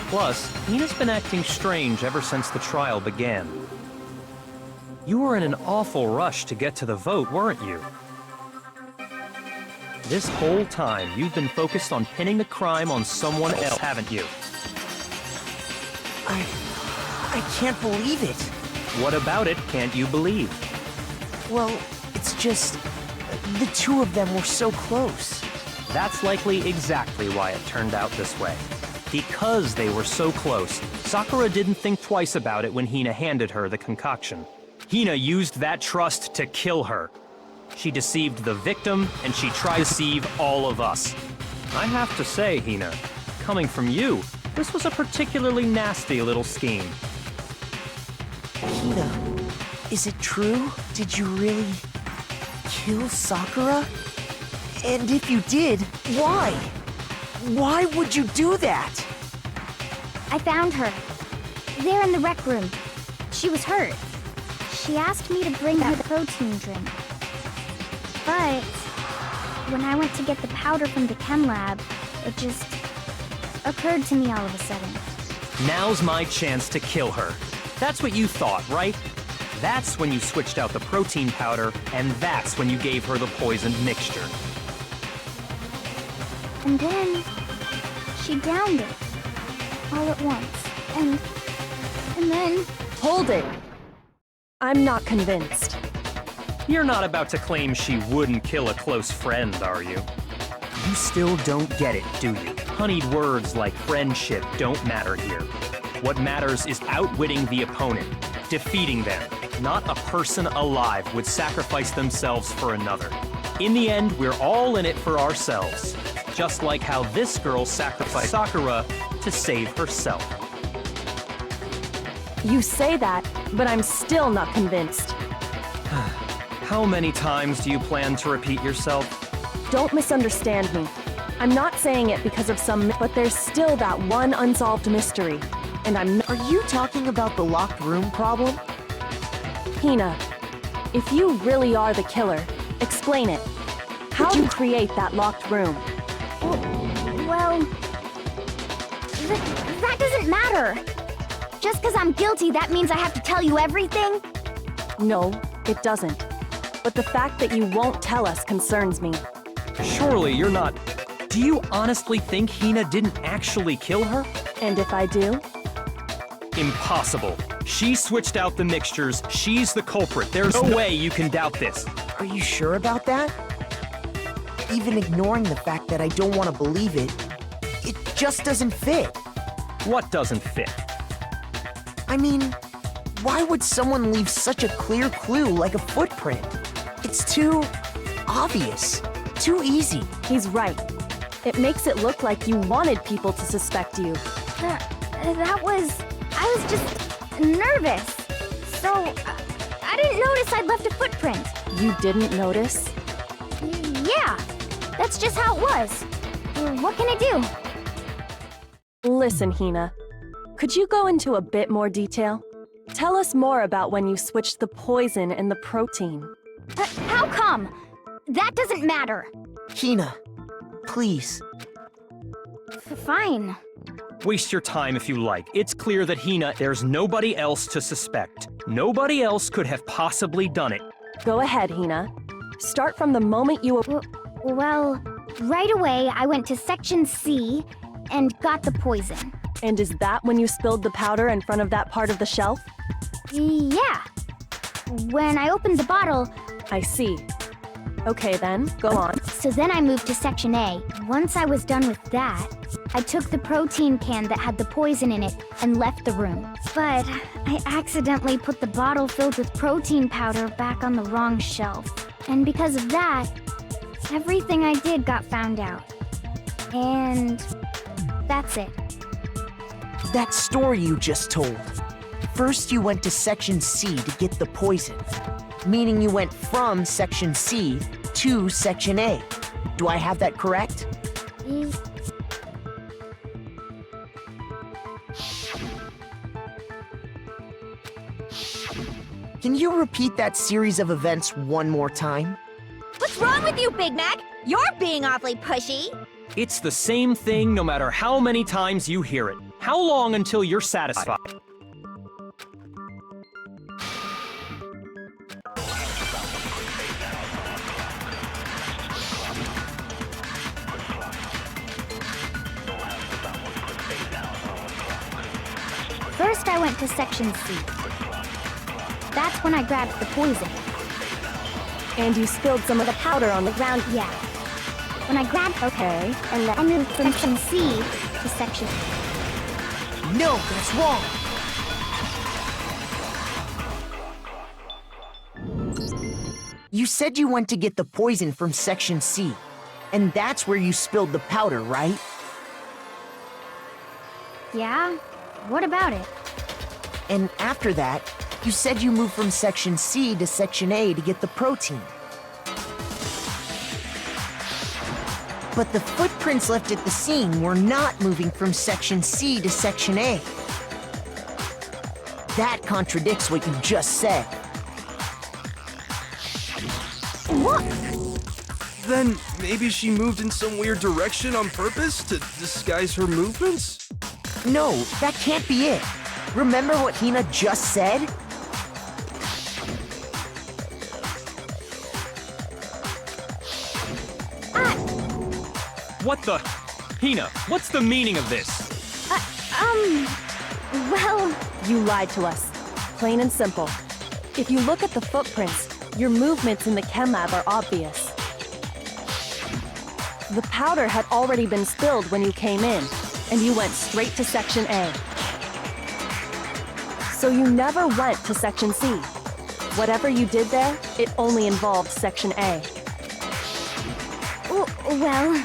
Plus, Hina's been acting strange ever since the trial began. You were in an awful rush to get to the vote, weren't you? This whole time, you've been focused on pinning the crime on someone else, haven't you? I can't believe it. What about it can't you believe? Well, it's just the two of them were so close. That's likely exactly why it turned out this way. Because they were so close, Sakura didn't think twice about it when Hina handed her the concoction. Hina used that trust to kill her. She deceived the victim, and she tried to deceive all of us. I have to say, Hina, coming from you, this was a particularly nasty little scheme. Hina, is it true? Did you really kill Sakura? And if you did, why? Why would you do that? I found her. There in the rec room. She was hurt. She asked me to bring her the protein drink. But when I went to get the powder from the chem lab, it just occurred to me all of a sudden. Now's my chance to kill her. That's what you thought, right? That's when you switched out the protein powder, and that's when you gave her the poisoned mixture. And then she downed it all at once. And then Hold it! I'm not convinced. You're not about to claim she wouldn't kill a close friend, are you? You still don't get it, do you? Honeyed words like friendship don't matter here. What matters is outwitting the opponent, defeating them. Not a person alive would sacrifice themselves for another. In the end, we're all in it for ourselves. Just like how this girl sacrificed Sakura to save herself. You say that, but I'm still not convinced. How many times do you plan to repeat yourself? Don't misunderstand me. I'm not saying it because of but there's still that one unsolved mystery. And Are you talking about the locked room problem? Hina, if you really are the killer, explain it. How did you create that locked room? well, that doesn't matter. Just because I'm guilty, that means I have to tell you everything? No, it doesn't. But the fact that you won't tell us concerns me. Surely you're not... Do you honestly think Hina didn't actually kill her? And if I do? Impossible. She switched out the mixtures. She's the culprit. There's no way you can doubt this. Are you sure about that? Even ignoring the fact that I don't want to believe it, it just doesn't fit. What doesn't fit? I mean, why would someone leave such a clear clue like a footprint? It's too obvious, too easy. He's right. It makes it look like you wanted people to suspect you. I was just nervous. So, I didn't notice I'd left a footprint. You didn't notice? Yeah, that's just how it was. What can I do? Listen, Hina. Could you go into a bit more detail? Tell us more about when you switched the poison and the protein. How come? That doesn't matter. Hina, please. Fine. Waste your time if you like. It's clear that Hina, there's nobody else to suspect. Nobody else could have possibly done it. Go ahead, Hina. Start from the moment you... Well, right away I went to Section C and got the poison. And is that when you spilled the powder in front of that part of the shelf? Yeah. When I opened the bottle... I see. Okay then, go on. So then I moved to Section A. Once I was done with that, I took the protein can that had the poison in it and left the room. But I accidentally put the bottle filled with protein powder back on the wrong shelf. And because of that, everything I did got found out. And that's it. That story you just told. First you went to Section C to get the poison, meaning you went from Section C to Section A. Do I have that correct? Can you repeat that series of events one more time? What's wrong with you, Big Mac? You're being awfully pushy. It's the same thing no matter how many times you hear it. How long until you're satisfied? First, I went to Section C. That's when I grabbed the poison. And you spilled some of the powder on the ground. Yeah. When I grabbed Okay. and I moved from Section C to Section... No, that's wrong. You said you went to get the poison from Section C, and that's where you spilled the powder, right? Yeah? What about it? And after that, you said you moved from Section C to Section A to get the protein. But the footprints left at the scene were not moving from Section C to Section A. That contradicts what you just said. What? Then maybe she moved in some weird direction on purpose to disguise her movements? No, that can't be it. Remember what Hina just said? What the? Hina, what's the meaning of this? Well... You lied to us. Plain and simple. If you look at the footprints, your movements in the chem lab are obvious. The powder had already been spilled when you came in, and you went straight to Section A. So you never went to Section C. Whatever you did there, it only involved Section A. Well...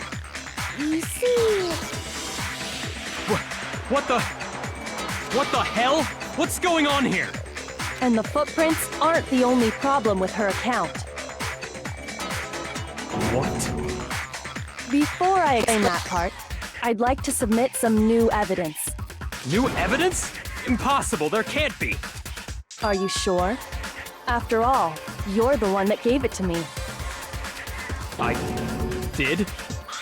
You see... What the hell? What's going on here? And the footprints aren't the only problem with her account. What? Before I explain that part, I'd like to submit some new evidence. New evidence? Impossible, there can't be. Are you sure? After all, you're the one that gave it to me. I did?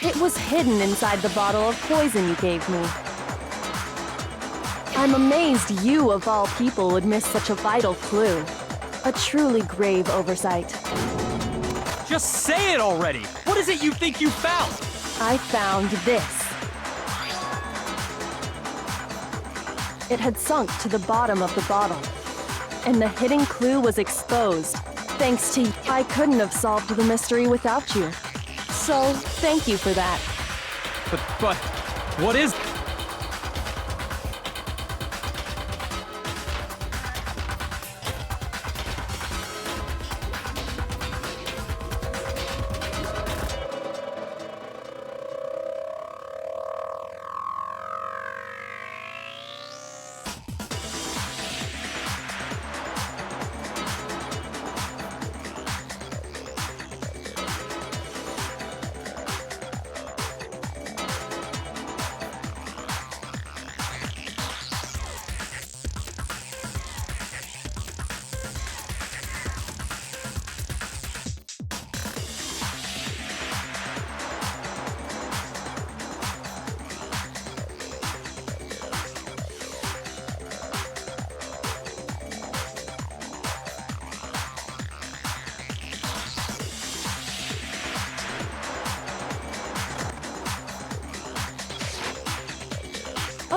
It was hidden inside the bottle of poison you gave me. I'm amazed you, of all people, would miss such a vital clue. A truly grave oversight. Just say it already! What is it you think you found? I found this. It had sunk to the bottom of the bottle, and the hidden clue was exposed. Thanks to you, I couldn't have solved the mystery without you. So, thank you for that. But, what is...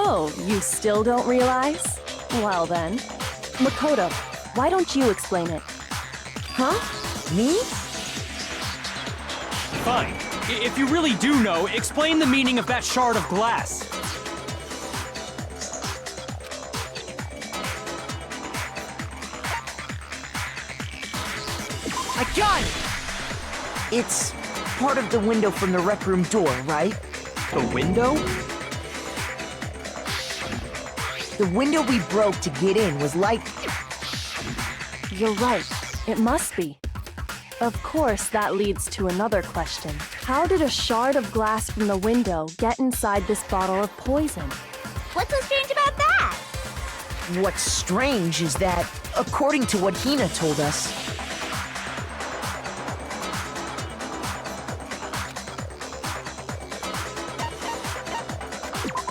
Oh, you still don't realize? Well then. Makoto, why don't you explain it? Huh? Me? Fine. If you really do know, explain the meaning of that shard of glass. I got it! It's part of the window from the rec room door, right? The window? The window we broke to get in was like... You're right. It must be. Of course, that leads to another question. How did a shard of glass from the window get inside this bottle of poison? What's so strange about that? What's strange is that, according to what Hina told us,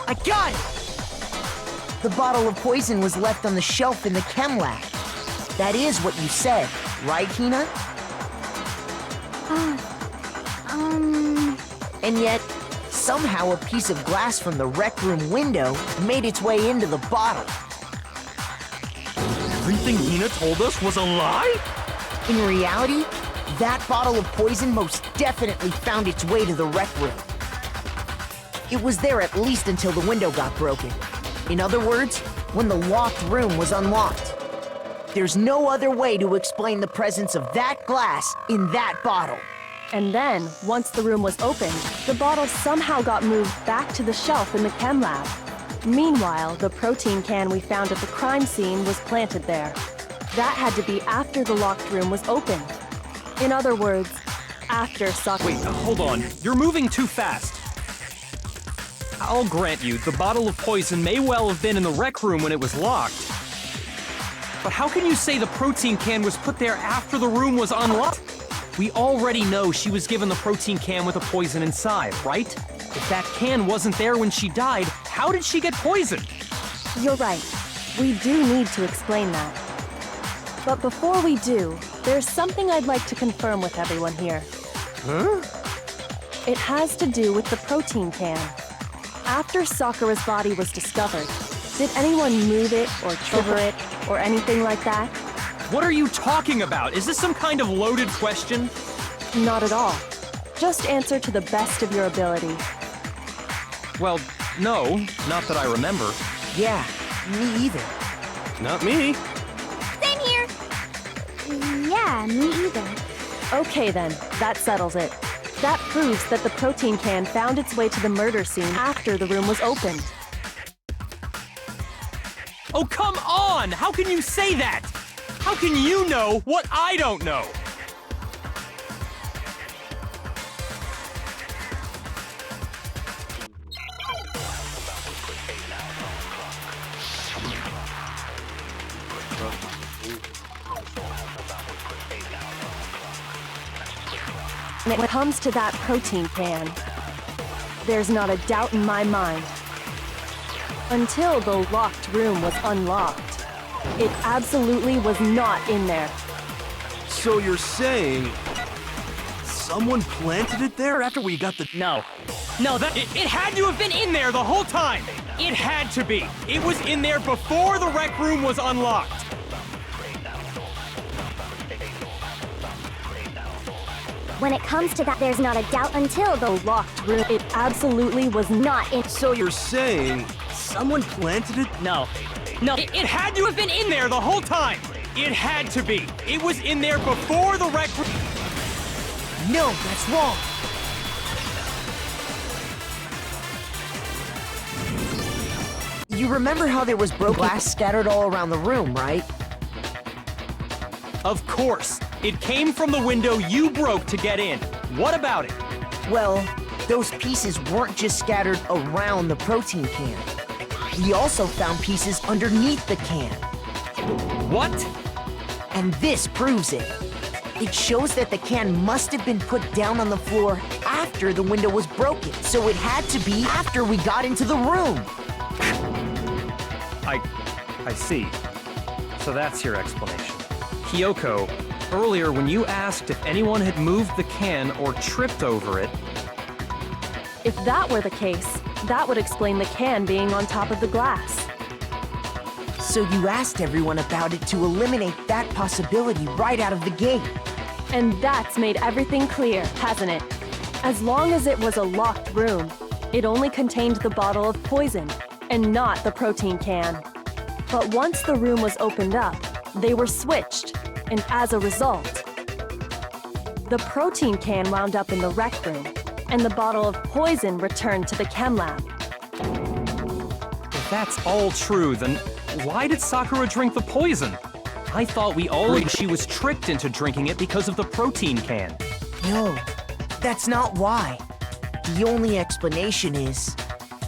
I got it! The bottle of poison was left on the shelf in the chem lab. That is what you said, right, Hina? And yet, somehow a piece of glass from the rec room window made its way into the bottle. Everything Hina told us was a lie? In reality, that bottle of poison most definitely found its way to the rec room. It was there at least until the window got broken. In other words, when the locked room was unlocked. There's no other way to explain the presence of that glass in that bottle. And then, once the room was opened, the bottle somehow got moved back to the shelf in the chem lab. Meanwhile, the protein can we found at the crime scene was planted there. That had to be after the locked room was opened. In other words, after Sakura... Wait, hold on. You're moving too fast. I'll grant you, the bottle of poison may well have been in the rec room when it was locked. But how can you say the protein can was put there after the room was unlocked? We already know she was given the protein can with the poison inside, right? If that can wasn't there when she died, how did she get poisoned? You're right. We do need to explain that. But before we do, there's something I'd like to confirm with everyone here. Huh? It has to do with the protein can. After Sakura's body was discovered, did anyone move it or trigger it or anything like that? What are you talking about? Is this some kind of loaded question? Not at all. Just answer to the best of your ability. Well, no, not that I remember. Yeah, me either. Not me. Same here. Yeah, me either. Okay then, that settles it. That proves that the protein can found its way to the murder scene after the room was opened. Oh, come on! How can you say that? How can you know what I don't know? When it comes to that protein can, there's not a doubt in my mind. Until the locked room was unlocked, it absolutely was not in there. So you're saying someone planted it there after we got the... No, it had to have been in there the whole time. It had to be. It was in there before the rec room was unlocked. When it comes to that, there's not a doubt until the Locked room, it absolutely was not in. So you're saying someone planted it? No, it had to have been in there the whole time. It had to be. It was in there before the rec room. No, that's wrong. You remember how there was broken glass scattered all around the room, right? Of course. It came from the window you broke to get in. What about it? Well, those pieces weren't just scattered around the protein can. We also found pieces underneath the can. What? And this proves it. It shows that the can must have been put down on the floor after the window was broken. So it had to be after we got into the room. I see. So that's your explanation. Kyoko, earlier when you asked if anyone had moved the can or tripped over it... If that were the case, that would explain the can being on top of the glass. So you asked everyone about it to eliminate that possibility right out of the gate. And that's made everything clear, hasn't it? As long as it was a locked room, it only contained the bottle of poison, and not the protein can. But once the room was opened up, they were switched, and as a result, the protein can wound up in the rec room, and the bottle of poison returned to the chem lab. If that's all true, then why did Sakura drink the poison? I thought we all agreed she was tricked into drinking it because of the protein can. No, that's not why. The only explanation is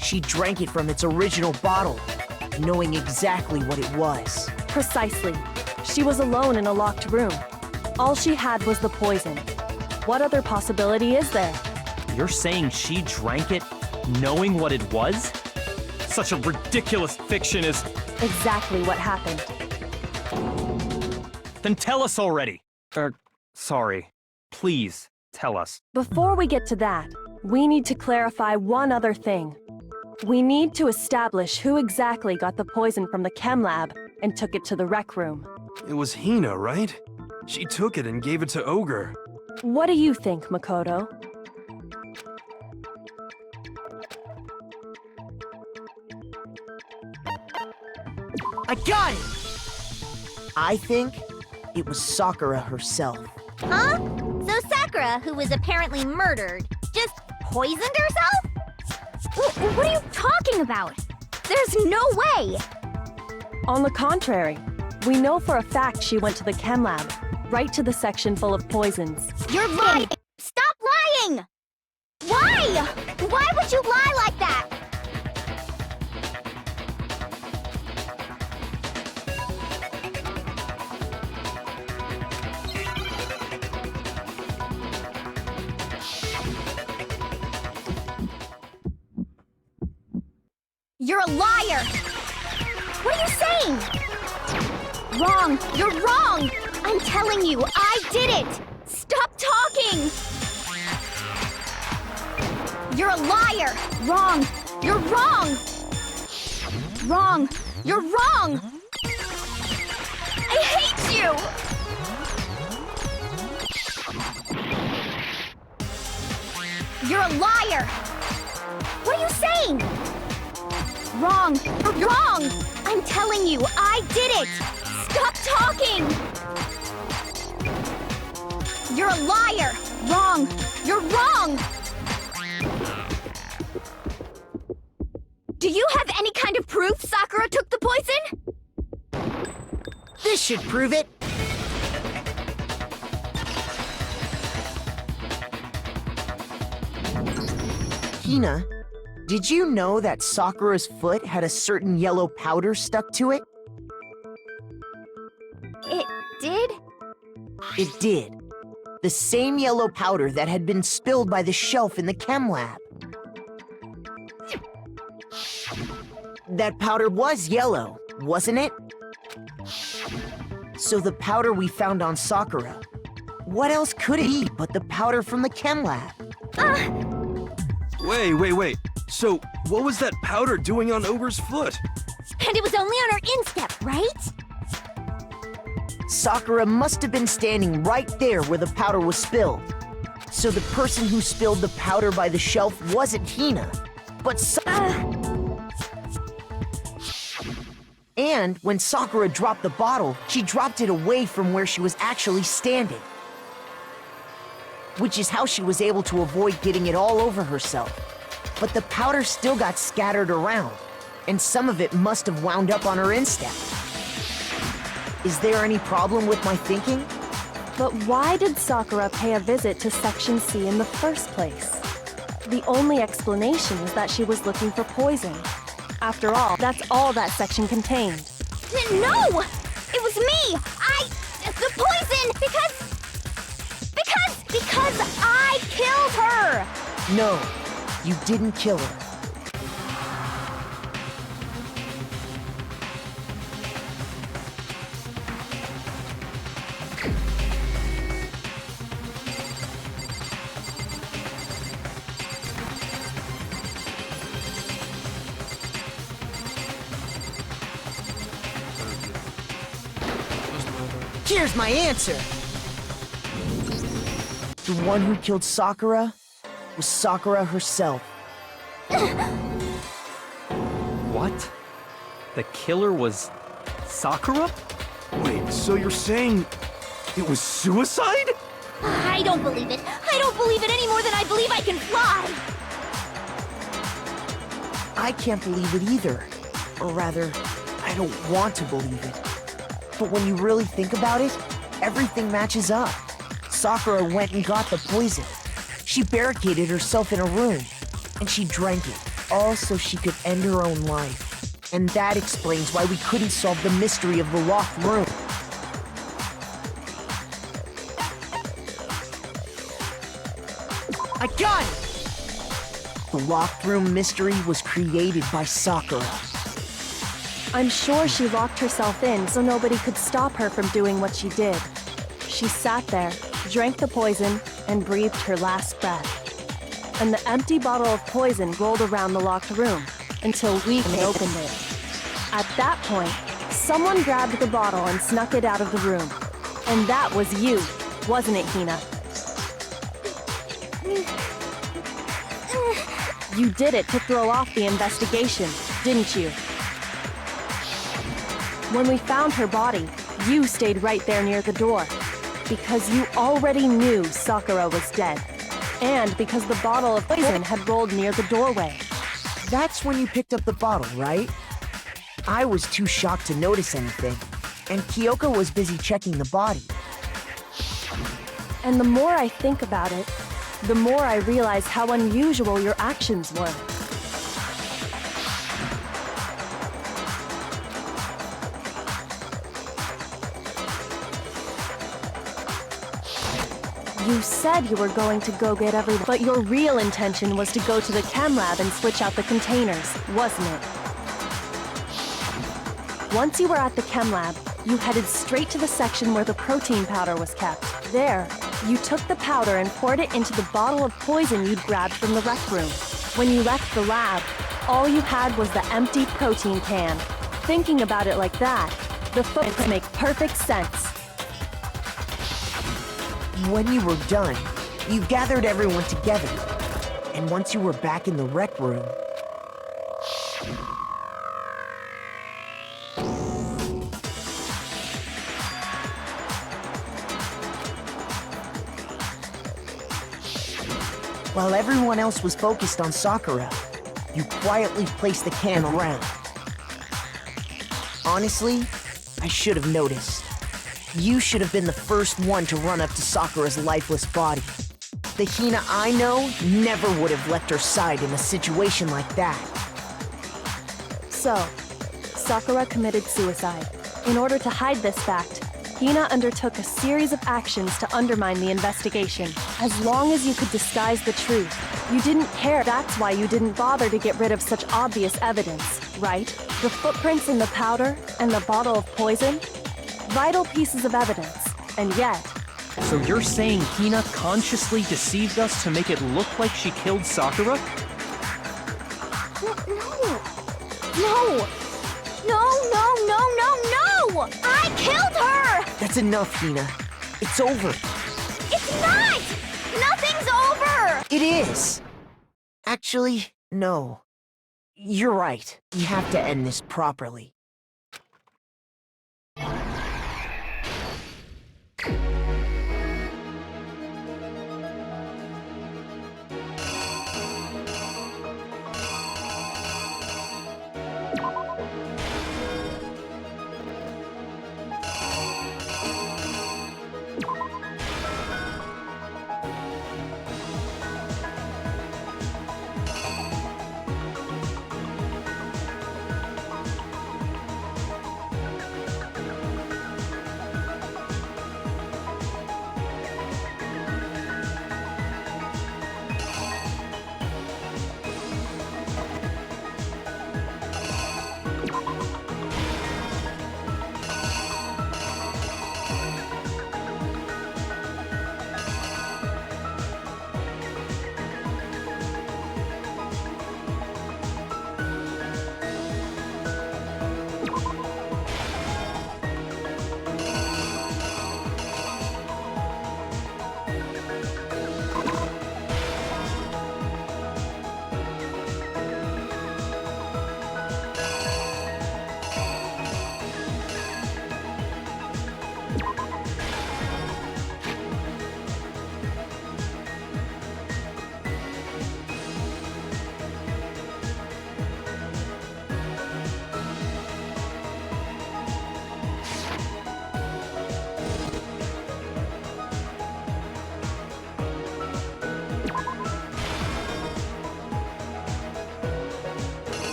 she drank it from its original bottle. knowing exactly what it was. Precisely. She was alone in a locked room. All she had was the poison. What other possibility is there? You're saying she drank it knowing what it was? Such a ridiculous fiction is... Exactly what happened. Then tell us already! Sorry. Please, tell us. Before we get to that, we need to clarify one other thing. We need to establish who exactly got the poison from the chem lab and took it to the rec room. It was Hina, right? She took it and gave it to Ogre. What do you think, Makoto? I got it! I think it was Sakura herself. Huh? So Sakura, who was apparently murdered, just poisoned herself? What are you talking about? There's no way! On the contrary, we know for a fact she went to the chem lab, right to the section full of poisons. You're lying! Stop lying! Why? Why would you lie like that? You're a liar! What are you saying? Wrong! You're wrong! I'm telling you, I did it! Stop talking! You're a liar! Wrong! You're wrong! Wrong! You're wrong! I hate you! You're a liar! What are you saying? Wrong! Wrong! I'm telling you, I did it! Stop talking! You're a liar! Wrong! You're wrong! Do you have any kind of proof Sakura took the poison? This should prove it. Hina, did you know that Sakura's foot had a certain yellow powder stuck to it? It did? It did. The same yellow powder that had been spilled by the shelf in the chem lab. That powder was yellow, wasn't it? So the powder we found on Sakura, what else could it be but the powder from the chem lab? Wait. So, what was that powder doing on Ogre's foot? And it was only on her instep, right? Sakura must have been standing right there where the powder was spilled. So the person who spilled the powder by the shelf wasn't Hina, but And when Sakura dropped the bottle, she dropped it away from where she was actually standing. Which is how she was able to avoid getting it all over herself. But the powder still got scattered around, and some of it must have wound up on her instep. Is there any problem with my thinking? But why did Sakura pay a visit to Section C in the first place? The only explanation is that she was looking for poison. After all, that's all that section contained. No! It was me! The poison! Because I killed her! No, you didn't kill her. Here's my answer. The one who killed Sakura was Sakura herself. What? The killer was Sakura? Wait, so you're saying it was suicide? I don't believe it. I don't believe it any more than I believe I can fly! I can't believe it either. Or rather, I don't want to believe it. But when you really think about it, everything matches up. Sakura went and got the poison. She barricaded herself in a room, and she drank it, all so she could end her own life. And that explains why we couldn't solve the mystery of the locked room. I got it! The locked room mystery was created by Sakura. I'm sure she locked herself in so nobody could stop her from doing what she did. She sat there, drank the poison, and breathed her last breath. And the empty bottle of poison rolled around the locked room until we opened it. At that point, someone grabbed the bottle and snuck it out of the room. And that was you, wasn't it, Hina? You did it to throw off the investigation, didn't you? When we found her body, you stayed right there near the door. Because you already knew Sakura was dead. And because the bottle of poison had rolled near the doorway. That's when you picked up the bottle, right? I was too shocked to notice anything, and Kyoko was busy checking the body. And the more I think about it, the more I realize how unusual your actions were. You said you were going to go get everyone, but your real intention was to go to the chem lab and switch out the containers, wasn't it? Once you were at the chem lab, you headed straight to the section where the protein powder was kept. There, you took the powder and poured it into the bottle of poison you'd grabbed from the rec room. When you left the lab, all you had was the empty protein can. Thinking about it like that, the footprints make perfect sense. When you were done, you gathered everyone together. And once you were back in the rec room... While everyone else was focused on Sakura, you quietly placed the can around. Honestly, I should have noticed. You should have been the first one to run up to Sakura's lifeless body. The Hina I know never would have left her side in a situation like that. So, Sakura committed suicide. In order to hide this fact, Hina undertook a series of actions to undermine the investigation. As long as you could disguise the truth, you didn't care. That's why you didn't bother to get rid of such obvious evidence, right? The footprints in the powder and the bottle of poison? Vital pieces of evidence, and yet... So you're saying Hina consciously deceived us to make it look like she killed Sakura? No! I killed her! That's enough, Hina. It's over. It's not! Nothing's over! It is! Actually, no. You're right. We have to end this properly.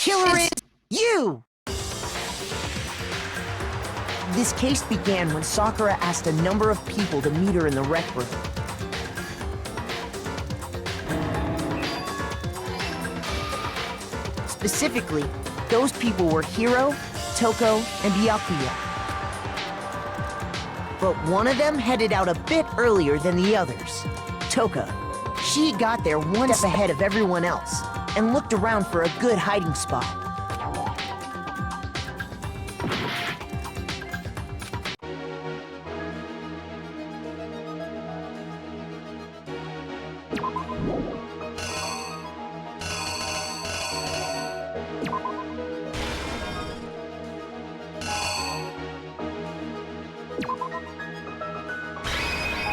killer is you! This case began when Sakura asked a number of people to meet her in the rec room. Specifically, those people were Hiro, Toko, and Byakuya. But one of them headed out a bit earlier than the others. Toka. She got there one step ahead of everyone else and looked around for a good hiding spot.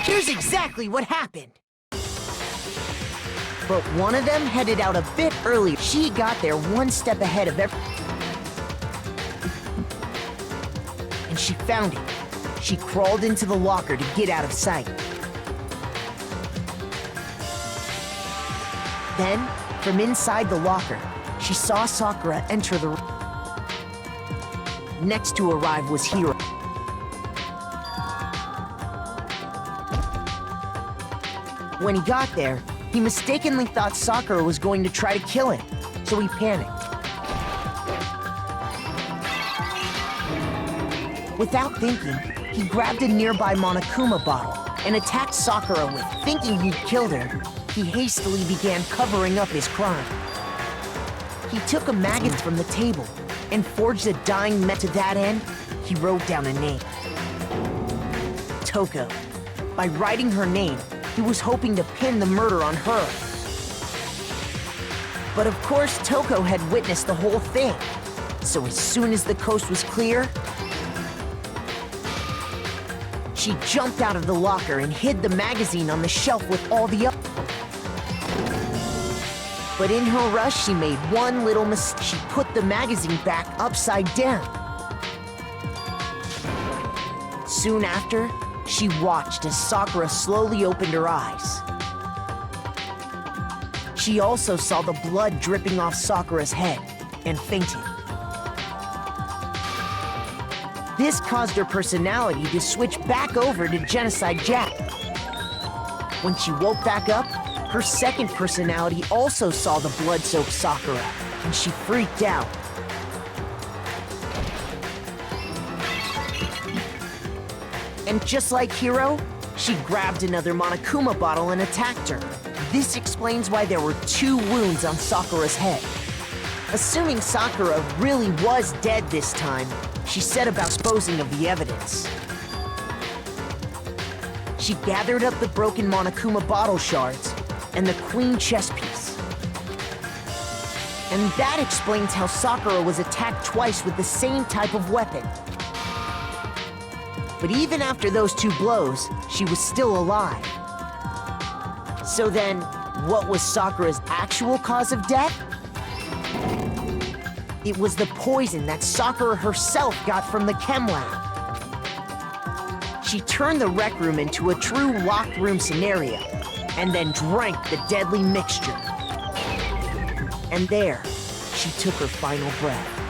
Here's exactly what happened. But one of them headed out a bit earlier. She got there one step ahead of everyone. And she found it. She crawled into the locker to get out of sight. Then, from inside the locker, she saw Sakura enter the room. Next to arrive was Hiro. When he got there, he mistakenly thought Sakura was going to try to kill him, so he panicked. Without thinking, he grabbed a nearby Monokuma bottle and attacked Sakura with. Thinking he'd killed her, he hastily began covering up his crime. He took a maggot from the table and forged a dying To that end, he wrote down a name. Toko. By writing her name, he was hoping to pin the murder on her. But of course, Toko had witnessed the whole thing. So as soon as the coast was clear, she jumped out of the locker and hid the magazine on the shelf with all the others. But in her rush, she made one little mistake. She put the magazine back upside down. Soon after, she watched as Sakura slowly opened her eyes. She also saw the blood dripping off Sakura's head and fainted. This caused her personality to switch back over to Genocide Jack. When she woke back up, her second personality also saw the blood-soaked Sakura, and she freaked out. And just like Hiro, she grabbed another Monokuma bottle and attacked her. This explains why there were 2 wounds on Sakura's head. Assuming Sakura really was dead this time, she set about disposing of the evidence. She gathered up the broken Monokuma bottle shards and the queen chess piece. And that explains how Sakura was attacked twice with the same type of weapon. But even after those 2 blows, she was still alive. So then, what was Sakura's actual cause of death? It was the poison that Sakura herself got from the chem lab. She turned the rec room into a true locked room scenario, and then drank the deadly mixture. And there, she took her final breath.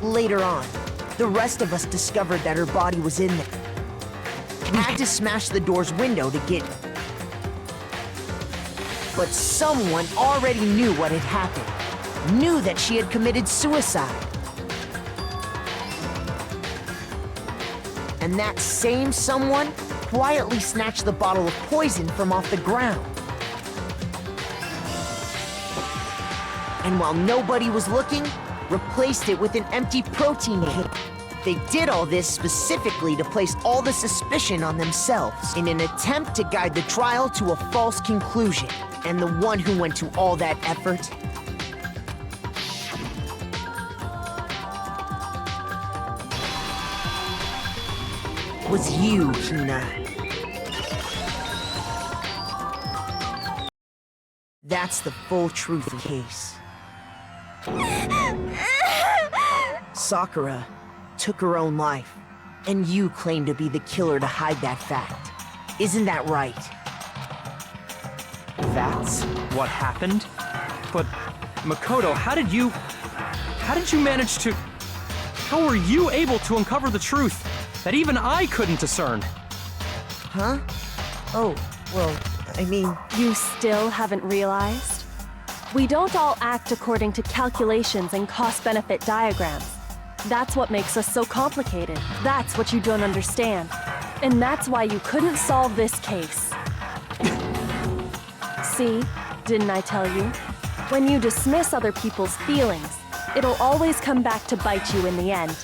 Later on, the rest of us discovered that her body was in there. We had to smash the door's window to get it. But someone already knew what had happened, knew that she had committed suicide. And that same someone quietly snatched the bottle of poison from off the ground. And while nobody was looking, replaced it with an empty protein kit. They did all this specifically to place all the suspicion on themselves in an attempt to guide the trial to a false conclusion. And the one who went to all that effort was you, Hina. That's the full truth of the case. Sakura took her own life, and you claim to be the killer to hide that fact. Isn't that right? Valid. That's what happened? But, Makoto, how did you manage to... How were you able to uncover the truth that even I couldn't discern? Huh? Oh, well, I mean... You still haven't realized? We don't all act according to calculations and cost-benefit diagrams. That's what makes us so complicated. That's what you don't understand. And that's why you couldn't solve this case. See? Didn't I tell you? When you dismiss other people's feelings, it'll always come back to bite you in the end.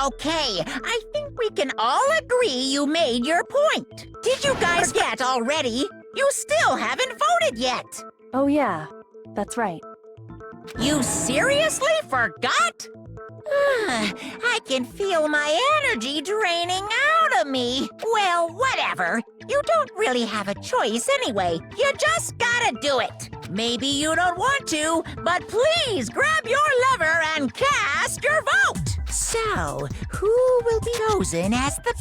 Okay. I think we can all agree you made your point. Did you guys get already? You still haven't voted yet. Oh yeah, that's right. You seriously forgot? I can feel my energy draining out of me. Well, whatever. You don't really have a choice anyway. You just gotta do it. Maybe you don't want to, but please grab your lever and cast your vote. So, who will be chosen as the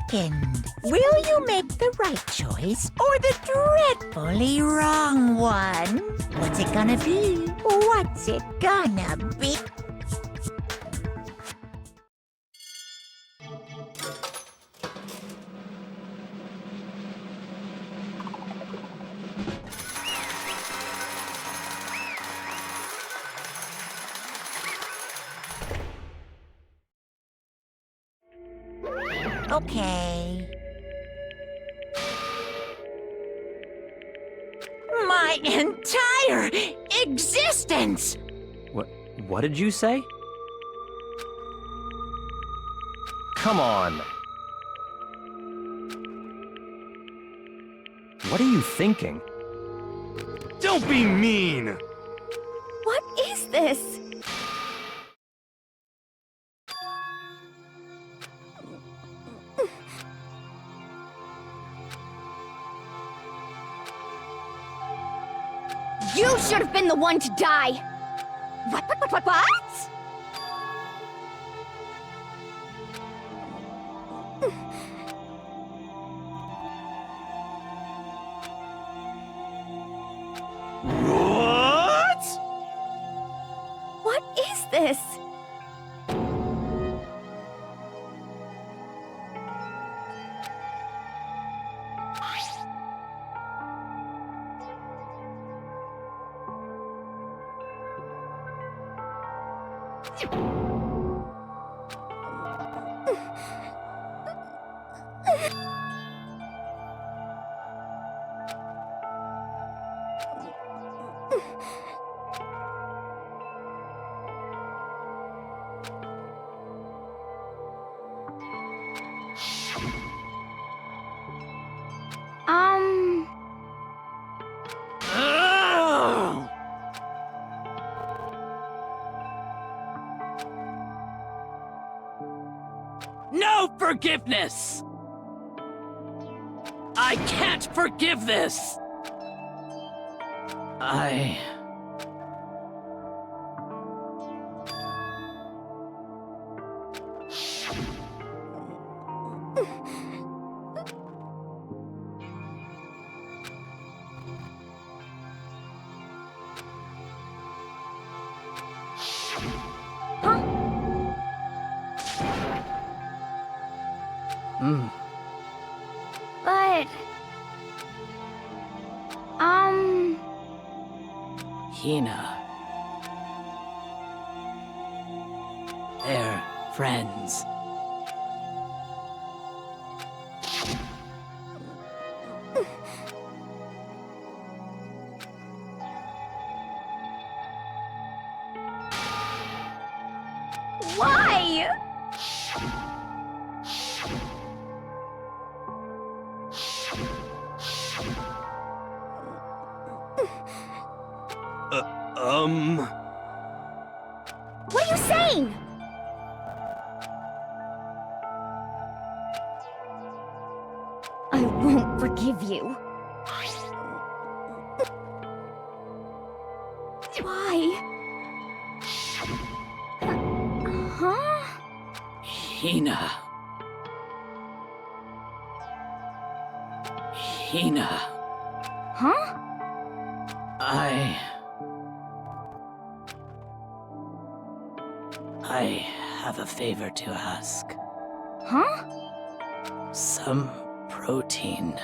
blackened? Will you make the right choice or the dreadfully wrong one? What's it gonna be? What's it gonna be? Okay. My entire existence! What did you say? Come on. What are you thinking? Don't be mean! What is this? You should have been the one to die! What? What? What is this? Ugh! No forgiveness! I can't forgive this! But... Hina. They're friends. Why? Um... What are you saying? forgive you. Why? Huh? Hina. Hina. Huh? I have a favor to ask. Huh? Some protein.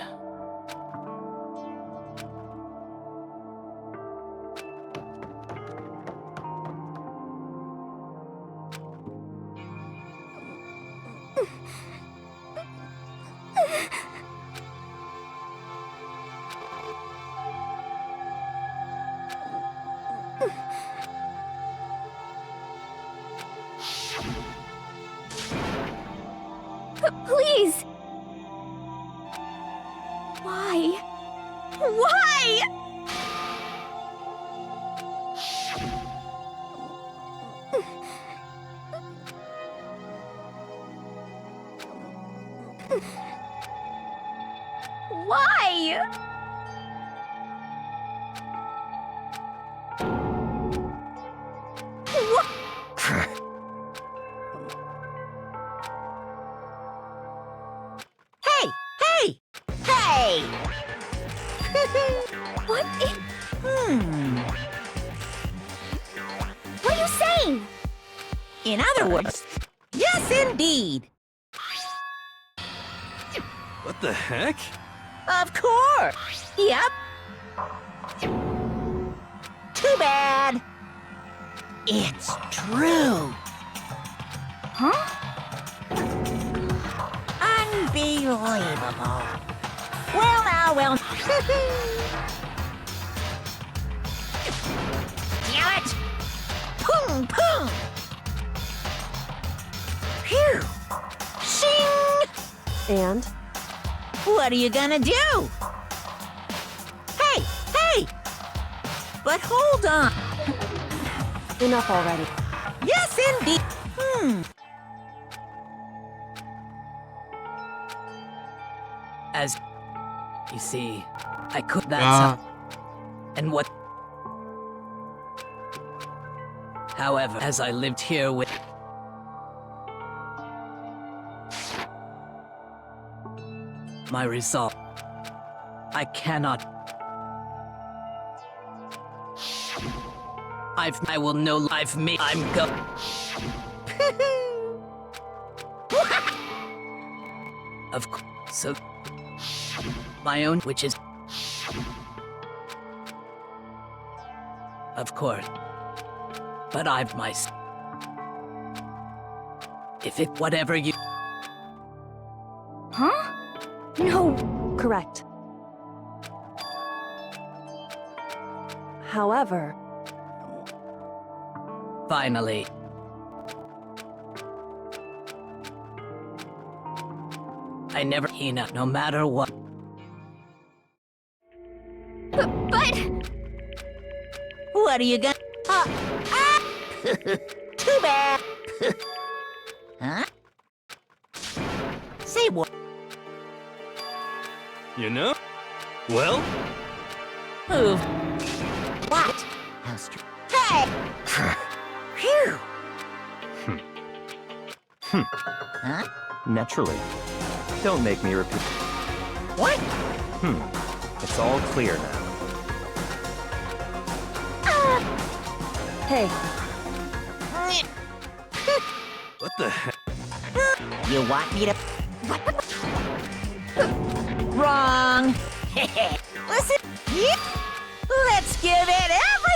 Please! Why? Why? Why? What? Hey! Hey! Hey! What is... What are you saying? In other words, yes, indeed. What the heck? Of course. Yep. Too bad. It's true. Huh? Unbelievable. Well, now, well. Damn it! Boom, boom. Phew. Shing! And? What are you gonna do? Hey, hey! But hold on. Enough already. Yes, indeed. As you see, I could. That's and what? However, as I lived here with my resolve, I cannot. I will no life me. I'm go. Of course, so my own, which is of course, but I've my. If it whatever you. Huh? No. Correct. However, Finally. I never, Hina, no matter what. But... What are you gonna... Too bad. Huh? Say what? You know? Well? Move. What? How str... Hey! Phew! Huh? Naturally. Don't make me repeat. What? It's all clear now. hey, What the heck? You want me to... Wrong! Listen, let's give it every...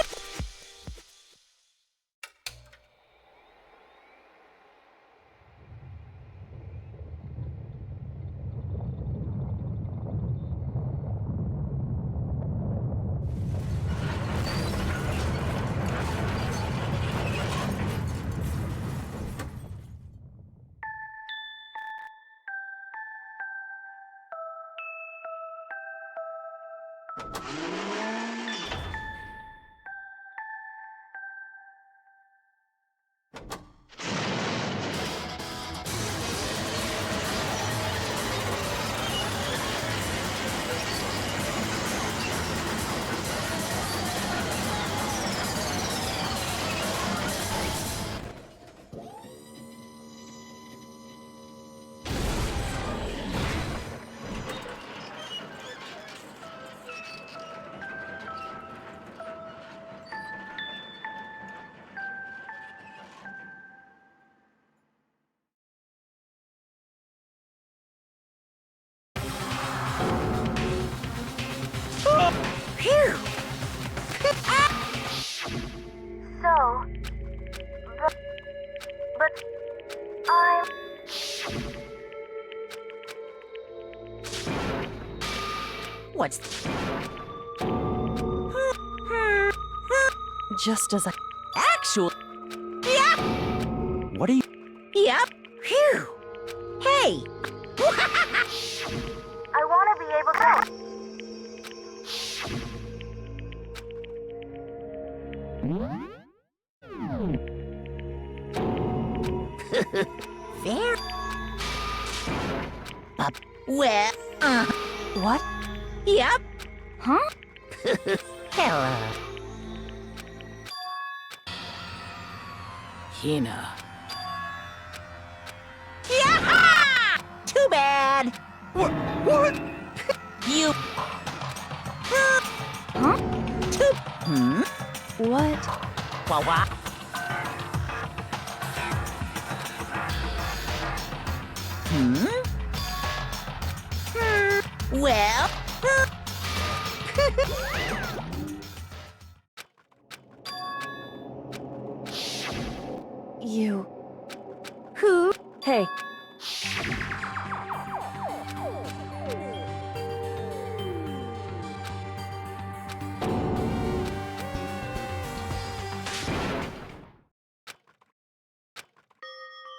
What's... Just as I. Actual... Yep! What are you... Yep! Phew! Hey! I want to be able to. Fair... well... What? Yep! Huh? Hello. Hina. Yaha! Too bad! What? You... Huh? Too... What? Wah-wah. Well... You. Who? Hey.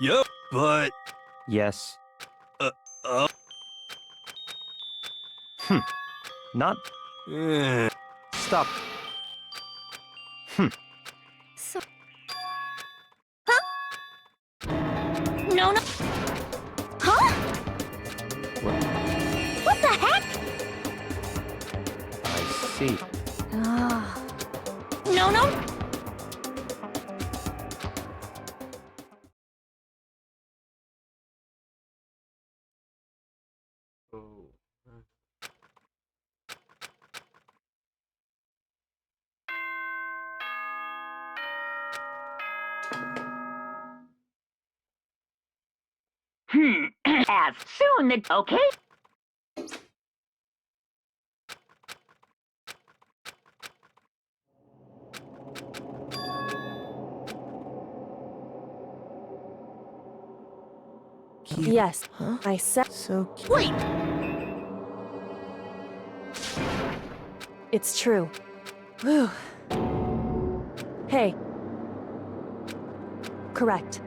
Yep, but... Yes. Uh... Not... eh. Stop. So. No, no. Huh? What the heck? I see. Ah. No, no. As soon as... Okay? Yes. I said. So cute. Wait! It's true. Whew. Hey. Correct.